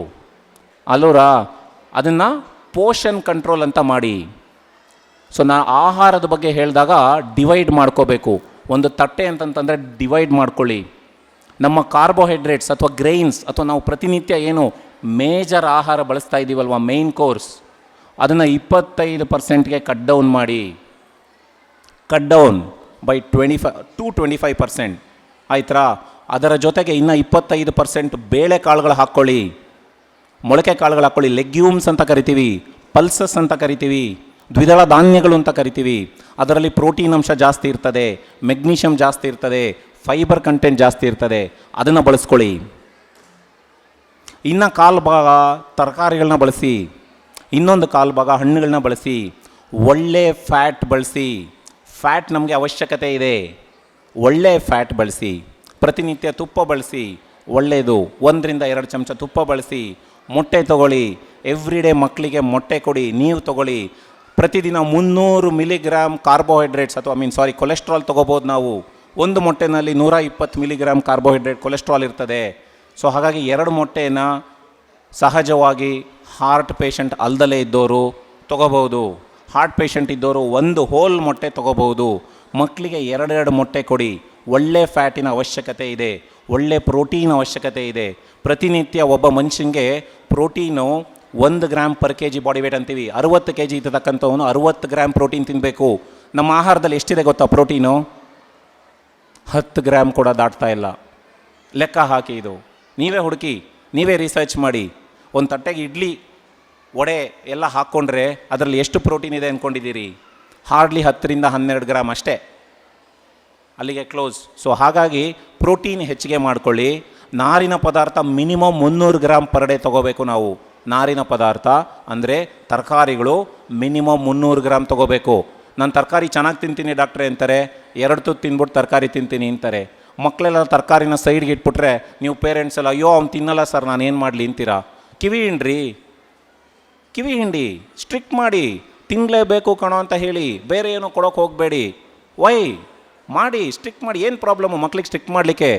Speaker 1: ಅಲ್ಲೂರಾ? ಅದನ್ನು ಪೋಷನ್ ಕಂಟ್ರೋಲ್ ಅಂತ ಮಾಡಿ. ಸೊ ಆಹಾರದ ಬಗ್ಗೆ ಹೇಳಿದಾಗ ಡಿವೈಡ್ ಮಾಡ್ಕೋಬೇಕು. ಒಂದು ತಟ್ಟೆ ಅಂತಂತಂದರೆ ಡಿವೈಡ್ ಮಾಡ್ಕೊಳ್ಳಿ. ನಮ್ಮ ಕಾರ್ಬೋಹೈಡ್ರೇಟ್ಸ್ ಅಥವಾ ಗ್ರೈನ್ಸ್ ಅಥವಾ ನಾವು ಪ್ರತಿನಿತ್ಯ ಏನು ಮೇಜರ್ ಆಹಾರ ಬಳಸ್ತಾ ಇದ್ದೀವಲ್ವ, ಮೇನ್ ಕೋರ್ಸ್, ಅದನ್ನು 25%ಗೆ ಕಟ್ ಡೌನ್ ಮಾಡಿ. ಕಟ್ ಡೌನ್ ಬೈ 25% ಆಯ್ತಾ? ಅದರ ಜೊತೆಗೆ ಇನ್ನು 25% ಬೇಳೆಕಾಳುಗಳು ಹಾಕ್ಕೊಳ್ಳಿ, ಮೊಳಕೆ ಕಾಳುಗಳು ಹಾಕ್ಕೊಳ್ಳಿ. ಲೆಗ್ಯೂಮ್ಸ್ ಅಂತ ಕರಿತೀವಿ, ಪಲ್ಸಸ್ ಅಂತ ಕರಿತೀವಿ, ದ್ವಿದಳ ಧಾನ್ಯಗಳು ಅಂತ ಕರಿತೀವಿ. ಅದರಲ್ಲಿ ಪ್ರೋಟೀನ್ ಅಂಶ ಜಾಸ್ತಿ ಇರ್ತದೆ, ಮೆಗ್ನೀಷಿಯಮ್ ಜಾಸ್ತಿ ಇರ್ತದೆ, ಫೈಬರ್ ಕಂಟೆಂಟ್ ಜಾಸ್ತಿ ಇರ್ತದೆ. ಅದನ್ನು ಬಳಸ್ಕೊಳ್ಳಿ. ಇನ್ನು ಕಾಲು ಭಾಗ ತರಕಾರಿಗಳನ್ನ ಬಳಸಿ, ಇನ್ನೊಂದು ಕಾಲು ಭಾಗ ಹಣ್ಣುಗಳನ್ನ ಬಳಸಿ. ಒಳ್ಳೆ ಫ್ಯಾಟ್ ಬಳಸಿ. ಫ್ಯಾಟ್ ನಮಗೆ ಅವಶ್ಯಕತೆ ಇದೆ. ಒಳ್ಳೆ ಫ್ಯಾಟ್ ಬಳಸಿ. ಪ್ರತಿನಿತ್ಯ ತುಪ್ಪ ಬಳಸಿ, ಒಳ್ಳೆಯದು. 1 ರಿಂದ 2 ಚಮಚ ತುಪ್ಪ ಬಳಸಿ. ಮೊಟ್ಟೆ ತೊಗೊಳ್ಳಿ, ಎವ್ರಿಡೇ ಮಕ್ಕಳಿಗೆ ಮೊಟ್ಟೆ ಕೊಡಿ. ನೀವು ತೊಗೊಳ್ಳಿ. ಪ್ರತಿದಿನ 300 ಮಿಲಿಗ್ರಾಮ್ ಕಾರ್ಬೋಹೈಡ್ರೇಟ್ಸ್ ಅಥವಾ ಕೊಲೆಸ್ಟ್ರಾಲ್ ತೊಗೋಬೋದು ನಾವು. ಒಂದು ಮೊಟ್ಟೆನಲ್ಲಿ 120 ಮಿಲಿಗ್ರಾಮ್ ಕಾರ್ಬೋಹೈಡ್ರೇಟ್ ಕೊಲೆಸ್ಟ್ರಾಲ್ ಇರ್ತದೆ. ಸೊ ಹಾಗಾಗಿ 2 ಮೊಟ್ಟೆಯನ್ನು ಸಹಜವಾಗಿ ಹಾರ್ಟ್ ಪೇಷಂಟ್ ಅಲ್ದಲೇ ಇದ್ದವರು ತೊಗೋಬೋದು. ಹಾರ್ಟ್ ಪೇಷಂಟ್ ಇದ್ದವರು 1 ಹೋಲ್ ಮೊಟ್ಟೆ ತೊಗೋಬೋದು. ಮಕ್ಕಳಿಗೆ 2 ಮೊಟ್ಟೆ ಕೊಡಿ. ಒಳ್ಳೆ ಫ್ಯಾಟಿನ ಅವಶ್ಯಕತೆ ಇದೆ, ಒಳ್ಳೆ ಪ್ರೋಟೀನ್ ಅವಶ್ಯಕತೆ ಇದೆ. ಪ್ರತಿನಿತ್ಯ ಒಬ್ಬ ಮನುಷ್ಯನಿಗೆ protein 1 gram per kg body weight ಅಂತೀವಿ. 60 kg ಇರ್ತಕ್ಕಂಥವನು 60 ಗ್ರಾಮ್ ಪ್ರೋಟೀನ್ ತಿನ್ನಬೇಕು. ನಮ್ಮ ಆಹಾರದಲ್ಲಿ ಎಷ್ಟಿದೆ ಗೊತ್ತಾ ಪ್ರೋಟೀನು? 10 ಗ್ರಾಮ್ ಕೂಡ ದಾಟ್ತಾ ಇಲ್ಲ. ಲೆಕ್ಕ ಹಾಕಿ, ಇದು ನೀವೇ ಹುಡುಕಿ, ನೀವೇ ರಿಸರ್ಚ್ ಮಾಡಿ. ಒಂದು ತಟ್ಟೆಗೆ ಇಡ್ಲಿ, ವಡೆ ಎಲ್ಲ ಹಾಕ್ಕೊಂಡ್ರೆ ಅದರಲ್ಲಿ ಎಷ್ಟು ಪ್ರೋಟೀನ್ ಇದೆ ಅಂದ್ಕೊಂಡಿದ್ದೀರಿ? ಹಾರ್ಡ್ಲಿ 10 ರಿಂದ 12 ಗ್ರಾಮ್ ಅಷ್ಟೇ, ಅಲ್ಲಿಗೆ ಕ್ಲೋಸ್. ಸೊ ಹಾಗಾಗಿ ಪ್ರೋಟೀನ್ ಹೆಚ್ಚಿಗೆ ಮಾಡ್ಕೊಳ್ಳಿ. ನಾರಿನ ಪದಾರ್ಥ ಮಿನಿಮಮ್ 300 ಗ್ರಾಮ್ ಪರ್ ಡೇ ತೊಗೋಬೇಕು ನಾವು. ನಾರಿನ ಪದಾರ್ಥ ಅಂದರೆ ತರಕಾರಿಗಳು ಮಿನಿಮಮ್ 300 ಗ್ರಾಮ್ ತೊಗೋಬೇಕು. ನಾನು ತರಕಾರಿ ಚೆನ್ನಾಗಿ ತಿಂತೀನಿ ಡಾಕ್ಟ್ರೆ ಅಂತಾರೆ, 2 ತುತ್ತು ತಿನ್ಬಿಟ್ಟು ತರಕಾರಿ ತಿಂತೀನಿ ಅಂತಾರೆ. ಮಕ್ಕಳೆಲ್ಲ ತರಕಾರಿನ ಸೈಡ್ಗೆ ಇಟ್ಬಿಟ್ರೆ ನೀವು ಪೇರೆಂಟ್ಸ್ ಎಲ್ಲ, ಅಯ್ಯೋ ಅವ್ನು ತಿನ್ನಲ್ಲ ಸರ್, ನಾನು ಏನು ಮಾಡಲಿ ಅಂತೀರಾ? ಕಿವಿ ಹಿಂಡ್ರಿ, ಕಿವಿ ಹಿಂಡಿ, ಸ್ಟ್ರಿಕ್ಟ್ ಮಾಡಿ, ತಿನ್ನಲೇಬೇಕು ಕಣೋ ಅಂತ ಹೇಳಿ, ಬೇರೆ ಏನೋ ಕೊಡೋಕೆ ಹೋಗಬೇಡಿ. ವೈ ಮಾಡಿ, ಸ್ಟ್ರಿಕ್ಟ್ ಮಾಡಿ. ಏನು ಪ್ರಾಬ್ಲಮ್ಮು ಮಕ್ಳಿಗೆ ಸ್ಟ್ರಿಕ್ಟ್ ಮಾಡಲಿಕ್ಕೆ?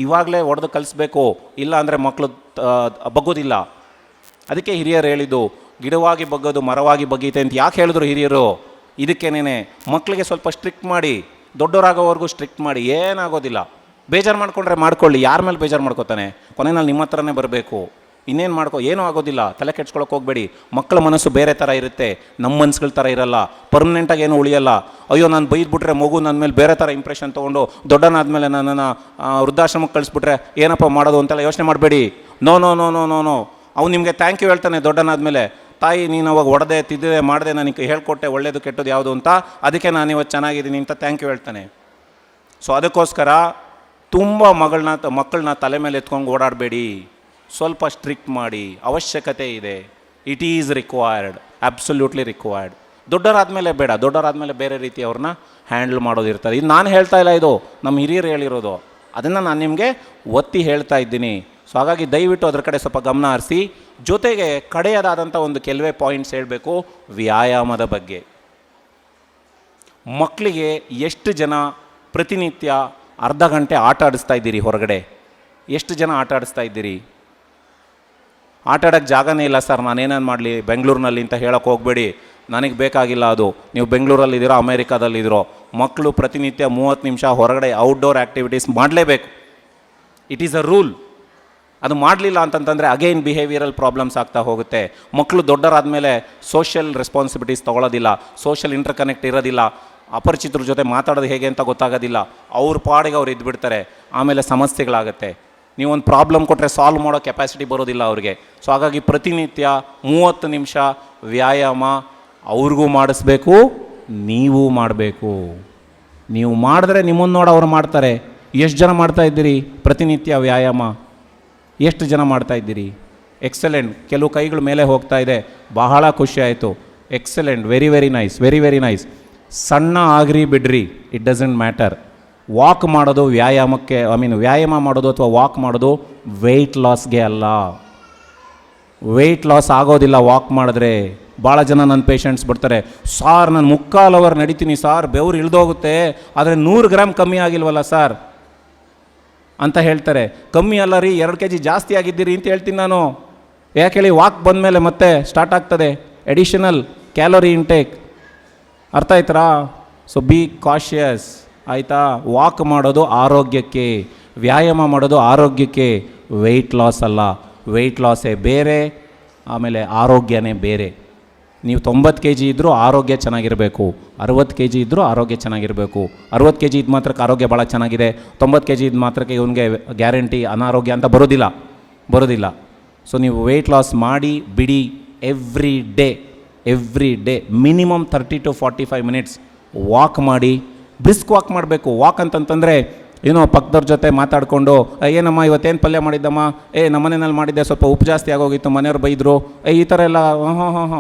Speaker 1: ಇವಾಗಲೇ ಹೊಡೆದು ಕಲಿಸ್ಬೇಕು, ಇಲ್ಲ ಅಂದರೆ ಮಕ್ಕಳು ಬಗ್ಗೋದಿಲ್ಲ. ಅದಕ್ಕೆ ಹಿರಿಯರು ಹೇಳಿದ್ದು, ಗಿಡವಾಗಿ ಬಗ್ಗೋದು ಮರವಾಗಿ ಬಗ್ಗೀತೆ ಅಂತ ಯಾಕೆ ಹೇಳಿದ್ರು ಹಿರಿಯರು? ಇದಕ್ಕೇನೇನೆ ಮಕ್ಕಳಿಗೆ ಸ್ವಲ್ಪ ಸ್ಟ್ರಿಕ್ಟ್ ಮಾಡಿ, ದೊಡ್ಡವರಾಗೋವರೆಗೂ ಸ್ಟ್ರಿಕ್ಟ್ ಮಾಡಿ, ಏನಾಗೋದಿಲ್ಲ. ಬೇಜಾರು ಮಾಡ್ಕೊಂಡ್ರೆ ಮಾಡ್ಕೊಳ್ಳಿ, ಯಾರ ಮೇಲೆ ಬೇಜಾರು ಮಾಡ್ಕೋತಾನೆ? ಕೊನೆಯಲ್ಲಿ ನಿಮ್ಮ ಹತ್ರನೇ ಬರಬೇಕು. ಇನ್ನೇನು ಏನೂ ಆಗೋದಿಲ್ಲ, ತಲೆ ಕೆಡ್ಸ್ಕೊಳಕ್ಕೆ ಹೋಗಬೇಡಿ. ಮಕ್ಕಳ ಮನಸ್ಸು ಬೇರೆ ಥರ ಇರುತ್ತೆ, ನಮ್ಮ ಮನಸ್ಸುಗಳ ಥರ ಇರಲ್ಲ. ಪರ್ಮನೆಂಟಾಗಿ ಏನೂ ಉಳಿಯಲ್ಲ. ಅಯ್ಯೋ ನಾನು ಬೈದ್ಬಿಟ್ರೆ ಮಗು ನನ್ನ ಮೇಲೆ ಬೇರೆ ಥರ ಇಂಪ್ರೆಷನ್ ತೊಗೊಂಡು ದೊಡ್ಡನಾದ್ಮೇಲೆ ನನ್ನನ್ನು ವೃದ್ಧಾಶ್ರಮಕ್ಕೆ ಕಳಿಸ್ಬಿಟ್ರೆ ಏನಪ್ಪ ಮಾಡೋದು ಅಂತೆಲ್ಲ ಯೋಚನೆ ಮಾಡಬೇಡಿ. No no no no no no ಅವ್ನು ನಿಮಗೆ ಥ್ಯಾಂಕ್ ಯು ಹೇಳ್ತಾನೆ ದೊಡ್ಡನಾದ್ಮೇಲೆ. ತಾಯಿ ನೀನು ಅವಾಗ ಹೊಡೆದೆ ತಿದ್ದಿದೆ ಮಾಡಿದೆ, ನನಗೆ ಹೇಳ್ಕೊಟ್ಟೆ ಒಳ್ಳೇದು ಕೆಟ್ಟದ್ದು ಯಾವುದು ಅಂತ, ಅದಕ್ಕೆ ನಾನು ಇವತ್ತು ಚೆನ್ನಾಗಿದ್ದೀನಿ ಅಂತ ಥ್ಯಾಂಕ್ ಯು ಹೇಳ್ತಾನೆ. ಸೊ ಅದಕ್ಕೋಸ್ಕರ ತುಂಬ ಮಕ್ಕಳನ್ನ ತಲೆ ಮೇಲೆ ಎತ್ಕೊಂಡು ಓಡಾಡಬೇಡಿ. ಸ್ವಲ್ಪ ಸ್ಟ್ರಿಕ್ಟ್ ಮಾಡಿ, ಅವಶ್ಯಕತೆ ಇದೆ, it is required, absolutely required. ದೊಡ್ಡವರಾದ್ಮೇಲೆ ಬೇಡ, ದೊಡ್ಡವರಾದ್ಮೇಲೆ ಬೇರೆ ರೀತಿ ಅವ್ರನ್ನ ಹ್ಯಾಂಡಲ್ ಮಾಡೋದಿರ್ತದೆ. ಇದು ನಾನು ಹೇಳ್ತಾ ಇಲ್ಲ, ಇದು ನಮ್ಮ ಹಿರಿಯರು ಹೇಳಿರೋದು, ಅದನ್ನು ನಾನು ನಿಮಗೆ ಒತ್ತಿ ಹೇಳ್ತಾ ಇದ್ದೀನಿ. ಸೊ ಹಾಗಾಗಿ ದಯವಿಟ್ಟು ಅದ್ರ ಕಡೆ ಸ್ವಲ್ಪ ಗಮನ ಹರಿಸಿ. ಜೊತೆಗೆ ಕಡೆಯದಾದಂಥ ಒಂದು ಕೆಲವೇ ಪಾಯಿಂಟ್ಸ್ ಹೇಳಬೇಕು ವ್ಯಾಯಾಮದ ಬಗ್ಗೆ. ಮಕ್ಕಳಿಗೆ ಎಷ್ಟು ಜನ ಪ್ರತಿನಿತ್ಯ ಅರ್ಧ ಗಂಟೆ ಆಟ ಆಡಿಸ್ತಾ ಇದ್ದೀರಿ ಹೊರಗಡೆ? ಎಷ್ಟು ಜನ ಆಟ ಆಡಿಸ್ತಾ ಇದ್ದೀರಿ? ಆಟ ಆಡೋಕ್ಕೆ ಜಾಗನೇ ಇಲ್ಲ ಸರ್, ನಾನೇನೇನು ಮಾಡಲಿ ಬೆಂಗಳೂರಿನಲ್ಲಿ ಅಂತ ಹೇಳೋಕ್ಕೆ ಹೋಗಬೇಡಿ, ನನಗೆ ಬೇಕಾಗಿಲ್ಲ ಅದು. ನೀವು ಬೆಂಗಳೂರಲ್ಲಿದ್ದೀರೋ ಅಮೇರಿಕಾದಲ್ಲಿದ್ದೀರೋ, ಮಕ್ಕಳು ಪ್ರತಿನಿತ್ಯ 30 ನಿಮಿಷ ಹೊರಗಡೆ ಔಟ್ಡೋರ್ ಆ್ಯಕ್ಟಿವಿಟೀಸ್ ಮಾಡಲೇಬೇಕು. It is a rule. ಅದು ಮಾಡಲಿಲ್ಲ ಅಂತಂತಂದರೆ ಅಗೈನ್ ಬಿಹೇವಿಯರಲ್ ಪ್ರಾಬ್ಲಮ್ಸ್ ಆಗ್ತಾ ಹೋಗುತ್ತೆ. ಮಕ್ಕಳು ದೊಡ್ಡರಾದಮೇಲೆ ಸೋಷಿಯಲ್ ರೆಸ್ಪಾನ್ಸಿಬಿಲಿಟೀಸ್ ತೊಗೊಳ್ಳೋದಿಲ್ಲ, ಸೋಷಿಯಲ್ ಇಂಟರ್ಕನೆಕ್ಟ್ ಇರೋದಿಲ್ಲ, ಅಪರಿಚಿತರ ಜೊತೆ ಮಾತಾಡೋದು ಹೇಗೆ ಅಂತ ಗೊತ್ತಾಗೋದಿಲ್ಲ, ಅವ್ರ ಪಾಡಿಗೆ ಅವ್ರು ಇದ್ಬಿಡ್ತಾರೆ, ಆಮೇಲೆ ಸಮಸ್ಯೆಗಳಾಗುತ್ತೆ. ನೀವೊಂದು ಪ್ರಾಬ್ಲಮ್ ಕೊಟ್ಟರೆ ಸಾಲ್ವ್ ಮಾಡೋ ಕೆಪಾಸಿಟಿ ಬರೋದಿಲ್ಲ ಅವ್ರಿಗೆ. ಸೊ ಹಾಗಾಗಿ ಪ್ರತಿನಿತ್ಯ 30 ನಿಮಿಷ ವ್ಯಾಯಾಮ ಅವ್ರಿಗೂ ಮಾಡಿಸ್ಬೇಕು, ನೀವು ಮಾಡಬೇಕು. ನೀವು ಮಾಡಿದ್ರೆ ನಿಮ್ಮನ್ನು ನೋಡಿ ಅವ್ರು ಮಾಡ್ತಾರೆ. ಎಷ್ಟು ಜನ ಮಾಡ್ತಾ ಇದ್ದೀರಿ ಪ್ರತಿನಿತ್ಯ ವ್ಯಾಯಾಮ? ಎಷ್ಟು ಜನ ಮಾಡ್ತಾ ಇದ್ದೀರಿ? ಎಕ್ಸಲೆಂಟ್. ಕೆಲವು ಕೈಗಳು ಮೇಲೆ ಹೋಗ್ತಾ ಇದೆ, ಬಹಳ ಖುಷಿ ಆಯಿತು. Excellent, very very nice, very very nice. ಸಣ್ಣ ಆಗ್ರಿ ಬಿಡ್ರಿ, ಇಟ್ ಡಸಂಟ್ ಮ್ಯಾಟರ್. ವಾಕ್ ಮಾಡೋದು ವ್ಯಾಯಾಮಕ್ಕೆ, ವ್ಯಾಯಾಮ ಮಾಡೋದು ಅಥವಾ ವಾಕ್ ಮಾಡೋದು ವೆಯ್ಟ್ ಲಾಸ್ಗೆ ಅಲ್ಲ. ವೆಯ್ಟ್ ಲಾಸ್ ಆಗೋದಿಲ್ಲ ವಾಕ್ ಮಾಡಿದ್ರೆ. ಭಾಳ ಜನ ನನ್ನ ಪೇಷಂಟ್ಸ್ ಬರ್ತಾರೆ, ಸಾರ್ ನಾನು 3/4 ಅವರ್ ನಡೀತೀನಿ ಸಾರ್, ಬೆವರು ಇಳಿದೋಗುತ್ತೆ, ಆದರೆ 100 ಗ್ರಾಮ್ ಕಮ್ಮಿ ಆಗಿಲ್ವಲ್ಲ ಸಾರ್ ಅಂತ ಹೇಳ್ತಾರೆ. ಕಮ್ಮಿ ಅಲ್ಲ ರೀ, 2 kg ಜಾಸ್ತಿ ಆಗಿದ್ದೀರಿ ಅಂತ ಹೇಳ್ತೀನಿ ನಾನು. ಯಾಕೆ ಹೇಳಿ, ವಾಕ್ ಬಂದಮೇಲೆ ಮತ್ತೆ ಸ್ಟಾರ್ಟ್ ಆಗ್ತದೆ ಎಡಿಷನಲ್ ಕ್ಯಾಲೋರಿ ಇಂಟೇಕ್. ಅರ್ಥ ಆಯ್ತರಾ? ಸೊ ಬಿ ಕಾಷಿಯಸ್, ಆಯಿತಾ? ವಾಕ್ ಮಾಡೋದು ಆರೋಗ್ಯಕ್ಕೆ, ವ್ಯಾಯಾಮ ಮಾಡೋದು ಆರೋಗ್ಯಕ್ಕೆ, ವೆಯ್ಟ್ ಲಾಸ್ ಅಲ್ಲ. ವೆಯ್ಟ್ ಲಾಸೇ ಬೇರೆ, ಆಮೇಲೆ ಆರೋಗ್ಯನೇ ಬೇರೆ. ನೀವು 90 kg ಇದ್ದರೂ ಆರೋಗ್ಯ ಚೆನ್ನಾಗಿರಬೇಕು, 60 kg ಇದ್ದರೂ ಆರೋಗ್ಯ ಚೆನ್ನಾಗಿರಬೇಕು. 60 kg ಇದ್ದ ಮಾತ್ರಕ್ಕೆ ಆರೋಗ್ಯ ಭಾಳ ಚೆನ್ನಾಗಿದೆ, 90 kg ಇದ್ದ ಮಾತ್ರಕ್ಕೆ ಇವನಿಗೆ ಗ್ಯಾರಂಟಿ ಅನಾರೋಗ್ಯ ಅಂತ ಬರೋದಿಲ್ಲ. ಸೊ ನೀವು ವೆಯ್ಟ್ ಲಾಸ್ ಮಾಡಿ ಬಿಡಿ, every day minimum 30 to 45 minutes walk ಮಾಡಿ. ಬ್ರಿಸ್ಕ್ ವಾಕ್ ಮಾಡಬೇಕು. ವಾಕ್ ಅಂತಂತಂದರೆ ಏನೋ ಪಕ್ಕದವ್ರ ಜೊತೆ ಮಾತಾಡಿಕೊಂಡು, ಏನಮ್ಮ ಇವತ್ತೇನು ಪಲ್ಯ ಮಾಡಿದ್ದಮ್ಮ, ನಮ್ಮನೆಯಲ್ಲಿ ಮಾಡಿದ್ದೆ, ಸ್ವಲ್ಪ ಉಪ್ಪು ಜಾಸ್ತಿ ಆಗೋಗಿತ್ತು, ಮನೆಯವ್ರು ಬೈದರು, ಈ ಥರ ಎಲ್ಲ ಹಾಂ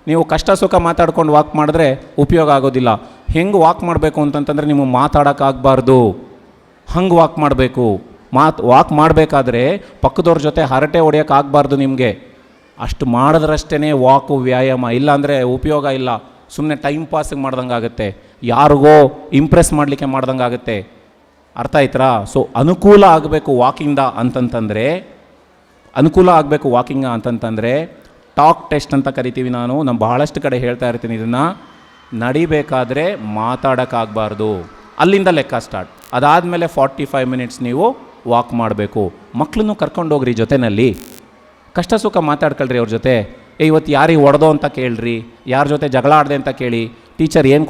Speaker 1: ನೀವು ಕಷ್ಟ ಸುಖ ಮಾತಾಡ್ಕೊಂಡು ವಾಕ್ ಮಾಡಿದ್ರೆ ಉಪಯೋಗ ಆಗೋದಿಲ್ಲ. ಹೆಂಗೆ ವಾಕ್ ಮಾಡಬೇಕು ಅಂತಂತಂದರೆ ನಿಮಗೆ ಮಾತಾಡೋಕ್ಕಾಗಬಾರ್ದು, ಹಂಗೆ ವಾಕ್ ಮಾಡಬೇಕು. ವಾಕ್ ಮಾಡಬೇಕಾದ್ರೆ ಪಕ್ಕದವ್ರ ಜೊತೆ ಹರಟೆ ಹೊಡೆಯೋಕ್ಕಾಗಬಾರ್ದು ನಿಮಗೆ. ಅಷ್ಟು ಮಾಡಿದ್ರಷ್ಟೇ ವಾಕು ವ್ಯಾಯಾಮ, ಇಲ್ಲಾಂದರೆ ಉಪಯೋಗ ಇಲ್ಲ. ಸುಮ್ಮನೆ ಟೈಮ್ ಪಾಸಿಗೆ ಮಾಡ್ದಂಗೆ ಆಗುತ್ತೆ, ಯಾರಿಗೋ ಇಂಪ್ರೆಸ್ ಮಾಡಲಿಕ್ಕೆ ಮಾಡ್ದಂಗೆ ಆಗುತ್ತೆ. ಅರ್ಥ ಆಯ್ತಾ? ಸೊ ಅನುಕೂಲ ಆಗಬೇಕು ವಾಕಿಂದ ಅಂತಂತಂದರೆ, ಟಾಕ್ ಟೆಸ್ಟ್ ಅಂತ ಕರಿತೀವಿ. ನಾನು ಬಹಳಷ್ಟು ಕಡೆ ಹೇಳ್ತಾ ಇರ್ತೀನಿ ಇದನ್ನು. ನಡಿಬೇಕಾದ್ರೆ ಮಾತಾಡೋಕ್ಕಾಗಬಾರ್ದು, ಅಲ್ಲಿಂದ ಲೆಕ್ಕ ಸ್ಟಾರ್ಟ್. ಅದಾದಮೇಲೆ 45 ಮಿನಿಟ್ಸ್ ನೀವು ವಾಕ್ ಮಾಡಬೇಕು. ಮಕ್ಕಳನ್ನು ಕರ್ಕೊಂಡೋಗ್ರಿ ಜೊತೆಯಲ್ಲಿ, ಕಷ್ಟ ಸುಖ ಮಾತಾಡ್ಕೊಳ್ರಿ ಅವ್ರ ಜೊತೆ. ಇವತ್ತು ಯಾರಿಗೆ ಹೊಡೆದೋ ಅಂತ ಕೇಳ್ರಿ, ಯಾರ ಜೊತೆ ಜಗಳ ಆಡಿದೆ ಅಂತ ಕೇಳಿ, ಟೀಚರ್ ಏನು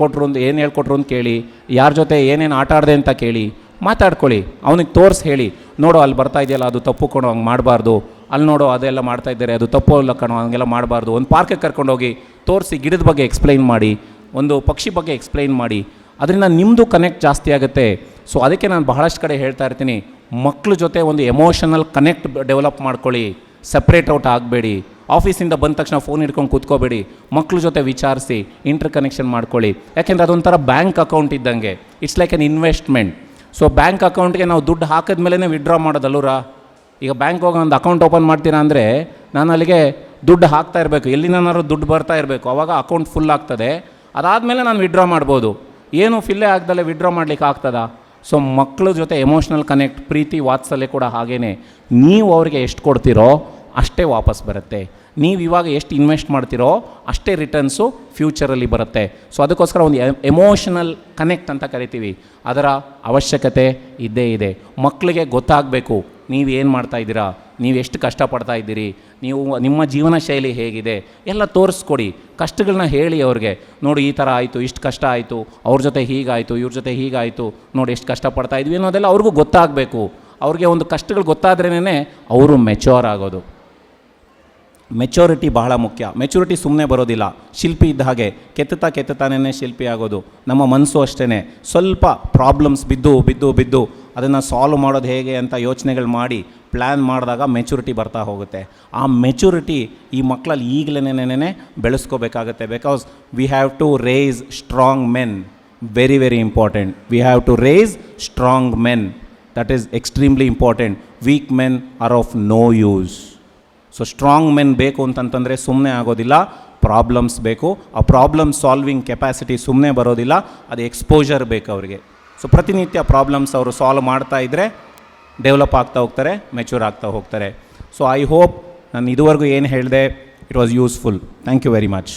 Speaker 1: ಹೇಳ್ಕೊಟ್ರು ಅಂತ ಕೇಳಿ, ಯಾರ ಜೊತೆ ಏನೇನು ಆಟ ಆಡಿದೆ ಅಂತ ಕೇಳಿ, ಮಾತಾಡ್ಕೊಳ್ಳಿ. ಅವನಿಗೆ ತೋರಿಸಿ ಹೇಳಿ, ನೋಡು ಅಲ್ಲಿ ಬರ್ತಾ ಇದೆಯಲ್ಲ ಅದು ತಪ್ಪು ಕಣೋ, ಹಂಗೆ ಮಾಡಬಾರ್ದು, ಅಲ್ಲಿ ನೋಡು ಅದೆಲ್ಲ ಮಾಡ್ತಾ ಇದ್ದಾರೆ ಅದು ತಪ್ಪು ಅಲ್ಲ ಕಣೋ, ಹಂಗೆಲ್ಲ ಮಾಡಬಾರ್ದು. ಒಂದು ಪಾರ್ಕಿಗೆ ಕರ್ಕೊಂಡೋಗಿ ತೋರಿಸಿ, ಗಿಡದ ಬಗ್ಗೆ ಎಕ್ಸ್ಪ್ಲೈನ್ ಮಾಡಿ, ಒಂದು ಪಕ್ಷಿ ಬಗ್ಗೆ ಎಕ್ಸ್ಪ್ಲೈನ್ ಮಾಡಿ, ಅದರಿಂದ ನಿಮ್ಮದು ಕನೆಕ್ಟ್ ಜಾಸ್ತಿ ಆಗುತ್ತೆ. ಸೊ ಅದಕ್ಕೆ ನಾನು ಬಹಳಷ್ಟು ಕಡೆ ಹೇಳ್ತಾ ಇರ್ತೀನಿ, ಮಕ್ಕಳ ಜೊತೆ ಒಂದು ಎಮೋಷನಲ್ ಕನೆಕ್ಟ್ ಡೆವಲಪ್ ಮಾಡ್ಕೊಳ್ಳಿ, ಸಪ್ರೇಟ್ ಔಟ್ ಆಗಬೇಡಿ. ಆಫೀಸಿಂದ ಬಂದ ತಕ್ಷಣ ಫೋನ್ ಹಿಡ್ಕೊಂಡು ಕೂತ್ಕೋಬೇಡಿ, ಮಕ್ಕಳ ಜೊತೆ ವಿಚಾರಿಸಿ ಇಂಟರ್ ಕನೆಕ್ಷನ್ ಮಾಡ್ಕೊಳ್ಳಿ. ಯಾಕೆಂದರೆ ಅದೊಂಥರ ಬ್ಯಾಂಕ್ ಅಕೌಂಟ್ ಇದ್ದಂಗೆ, it's like an investment. So bank ಅಕೌಂಟ್ಗೆ ನಾವು ದುಡ್ಡು ಹಾಕಿದ ಮೇಲೆ ವಿಡ್ರಾ ಮಾಡೋದಲ್ಲೂರ. ಈಗ ಬ್ಯಾಂಕ್ ಹೋಗಿ ಒಂದು ಅಕೌಂಟ್ ಓಪನ್ ಮಾಡ್ತೀರಾ ಅಂದರೆ ನಾನು ಅಲ್ಲಿಗೆ ದುಡ್ಡು ಹಾಕ್ತಾ ಇರಬೇಕು, ಎಲ್ಲಿನಾರು ದುಡ್ಡು ಬರ್ತಾ ಇರಬೇಕು, ಆವಾಗ ಅಕೌಂಟ್ ಫುಲ್ ಆಗ್ತದೆ. ಅದಾದಮೇಲೆ ನಾನು ವಿಡ್ರಾ ಮಾಡ್ಬೋದು. ಏನು ಫಿಲ್ಲೇ ಆಗ್ದಲ್ಲೇ ವಿಡ್ರಾ ಮಾಡಲಿಕ್ಕೆ ಆಗ್ತದಾ? ಸೊ ಮಕ್ಕಳ ಜೊತೆ ಎಮೋಷ್ನಲ್ ಕನೆಕ್ಟ್, ಪ್ರೀತಿ ವಾತ್ಸಲ್ಯ ಕೂಡ ಹಾಗೇ. ನೀವು ಅವ್ರಿಗೆ ಎಷ್ಟು ಕೊಡ್ತೀರೋ ಅಷ್ಟೇ ವಾಪಸ್ ಬರುತ್ತೆ. ನೀವು ಇವಾಗ ಎಷ್ಟು ಇನ್ವೆಸ್ಟ್ ಮಾಡ್ತೀರೋ ಅಷ್ಟೇ ರಿಟರ್ನ್ಸು ಫ್ಯೂಚರಲ್ಲಿ ಬರುತ್ತೆ. ಸೊ ಅದಕ್ಕೋಸ್ಕರ ಒಂದು ಎಮೋಷನಲ್ ಕನೆಕ್ಟ್ ಅಂತ ಕರಿತೀವಿ, ಅದರ ಅವಶ್ಯಕತೆ ಇದ್ದೇ ಇದೆ. ಮಕ್ಕಳಿಗೆ ಗೊತ್ತಾಗಬೇಕು ನೀವು ಏನು ಮಾಡ್ತಾಯಿದ್ದೀರಾ, ನೀವು ಎಷ್ಟು ಕಷ್ಟಪಡ್ತಾ ಇದ್ದೀರಿ, ನೀವು ನಿಮ್ಮ ಜೀವನ ಶೈಲಿ ಹೇಗಿದೆ ಎಲ್ಲ ತೋರಿಸ್ಕೊಡಿ. ಕಷ್ಟಗಳನ್ನ ಹೇಳಿ ಅವ್ರಿಗೆ, ನೋಡಿ ಈ ಥರ ಆಯಿತು, ಇಷ್ಟು ಕಷ್ಟ ಆಯಿತು, ಅವ್ರ ಜೊತೆ ಹೀಗಾಯಿತು, ಇವ್ರ ಜೊತೆ ಹೀಗಾಯಿತು, ನೋಡಿ ಎಷ್ಟು ಕಷ್ಟಪಡ್ತಾ ಇದ್ವಿ ಅನ್ನೋದೆಲ್ಲ ಅವ್ರಿಗೂ ಗೊತ್ತಾಗಬೇಕು. ಅವ್ರಿಗೆ ಒಂದು ಕಷ್ಟಗಳು ಗೊತ್ತಾದ್ರೇ ಅವರು ಮೆಚ್ಯೂರ್ ಆಗೋದು. ಮೆಚೂರಿಟಿ ಬಹಳ ಮುಖ್ಯ. ಮೆಚೂರಿಟಿ ಸುಮ್ಮನೆ ಬರೋದಿಲ್ಲ, ಶಿಲ್ಪಿ ಇದ್ದ ಹಾಗೆ ಕೆತ್ತುತ್ತಾನೇ ಶಿಲ್ಪಿ ಆಗೋದು. ನಮ್ಮ ಮನಸ್ಸು ಅಷ್ಟೇ, ಸ್ವಲ್ಪ ಪ್ರಾಬ್ಲಮ್ಸ್ ಬಿದ್ದು ಅದನ್ನು ಸಾಲ್ವ್ ಮಾಡೋದು ಹೇಗೆ ಅಂತ ಯೋಚನೆಗಳು ಮಾಡಿ ಪ್ಲ್ಯಾನ್ ಮಾಡಿದಾಗ ಮೆಚುರಿಟಿ ಬರ್ತಾ ಹೋಗುತ್ತೆ. ಆ ಮೆಚುರಿಟಿ ಈ ಮಕ್ಕಳಲ್ಲಿ ಈಗಲೇ ಬೆಳೆಸ್ಕೋಬೇಕಾಗತ್ತೆ. Because we have to raise strong men. Very very important. We have to raise strong men. That is extremely important. Weak men are of no use. So strong men ಬೇಕು ಅಂತಂತಂದರೆ ಸುಮ್ಮನೆ ಆಗೋದಿಲ್ಲ, ಪ್ರಾಬ್ಲಮ್ಸ್ ಬೇಕು. ಆ ಪ್ರಾಬ್ಲಮ್ ಸಾಲ್ವಿಂಗ್ ಕೆಪಾಸಿಟಿ ಸುಮ್ಮನೆ ಬರೋದಿಲ್ಲ, ಅದು exposure ಬೇಕು ಅವರಿಗೆ. ಸೊ ಪ್ರತಿನಿತ್ಯ ಪ್ರಾಬ್ಲಮ್ಸ್ ಅವರು ಸಾಲ್ವ್ ಮಾಡ್ತಾ ಇದ್ದರೆ ಡೆವಲಪ್ ಆಗ್ತಾ ಹೋಗ್ತಾರೆ, ಮೆಚೂರ್ ಆಗ್ತಾ ಹೋಗ್ತಾರೆ. ಸೊ ಐ ಹೋಪ್ ನಾನು ಇದುವರೆಗೂ ಏನು ಹೇಳಿದೆ it was useful. Thank you very much.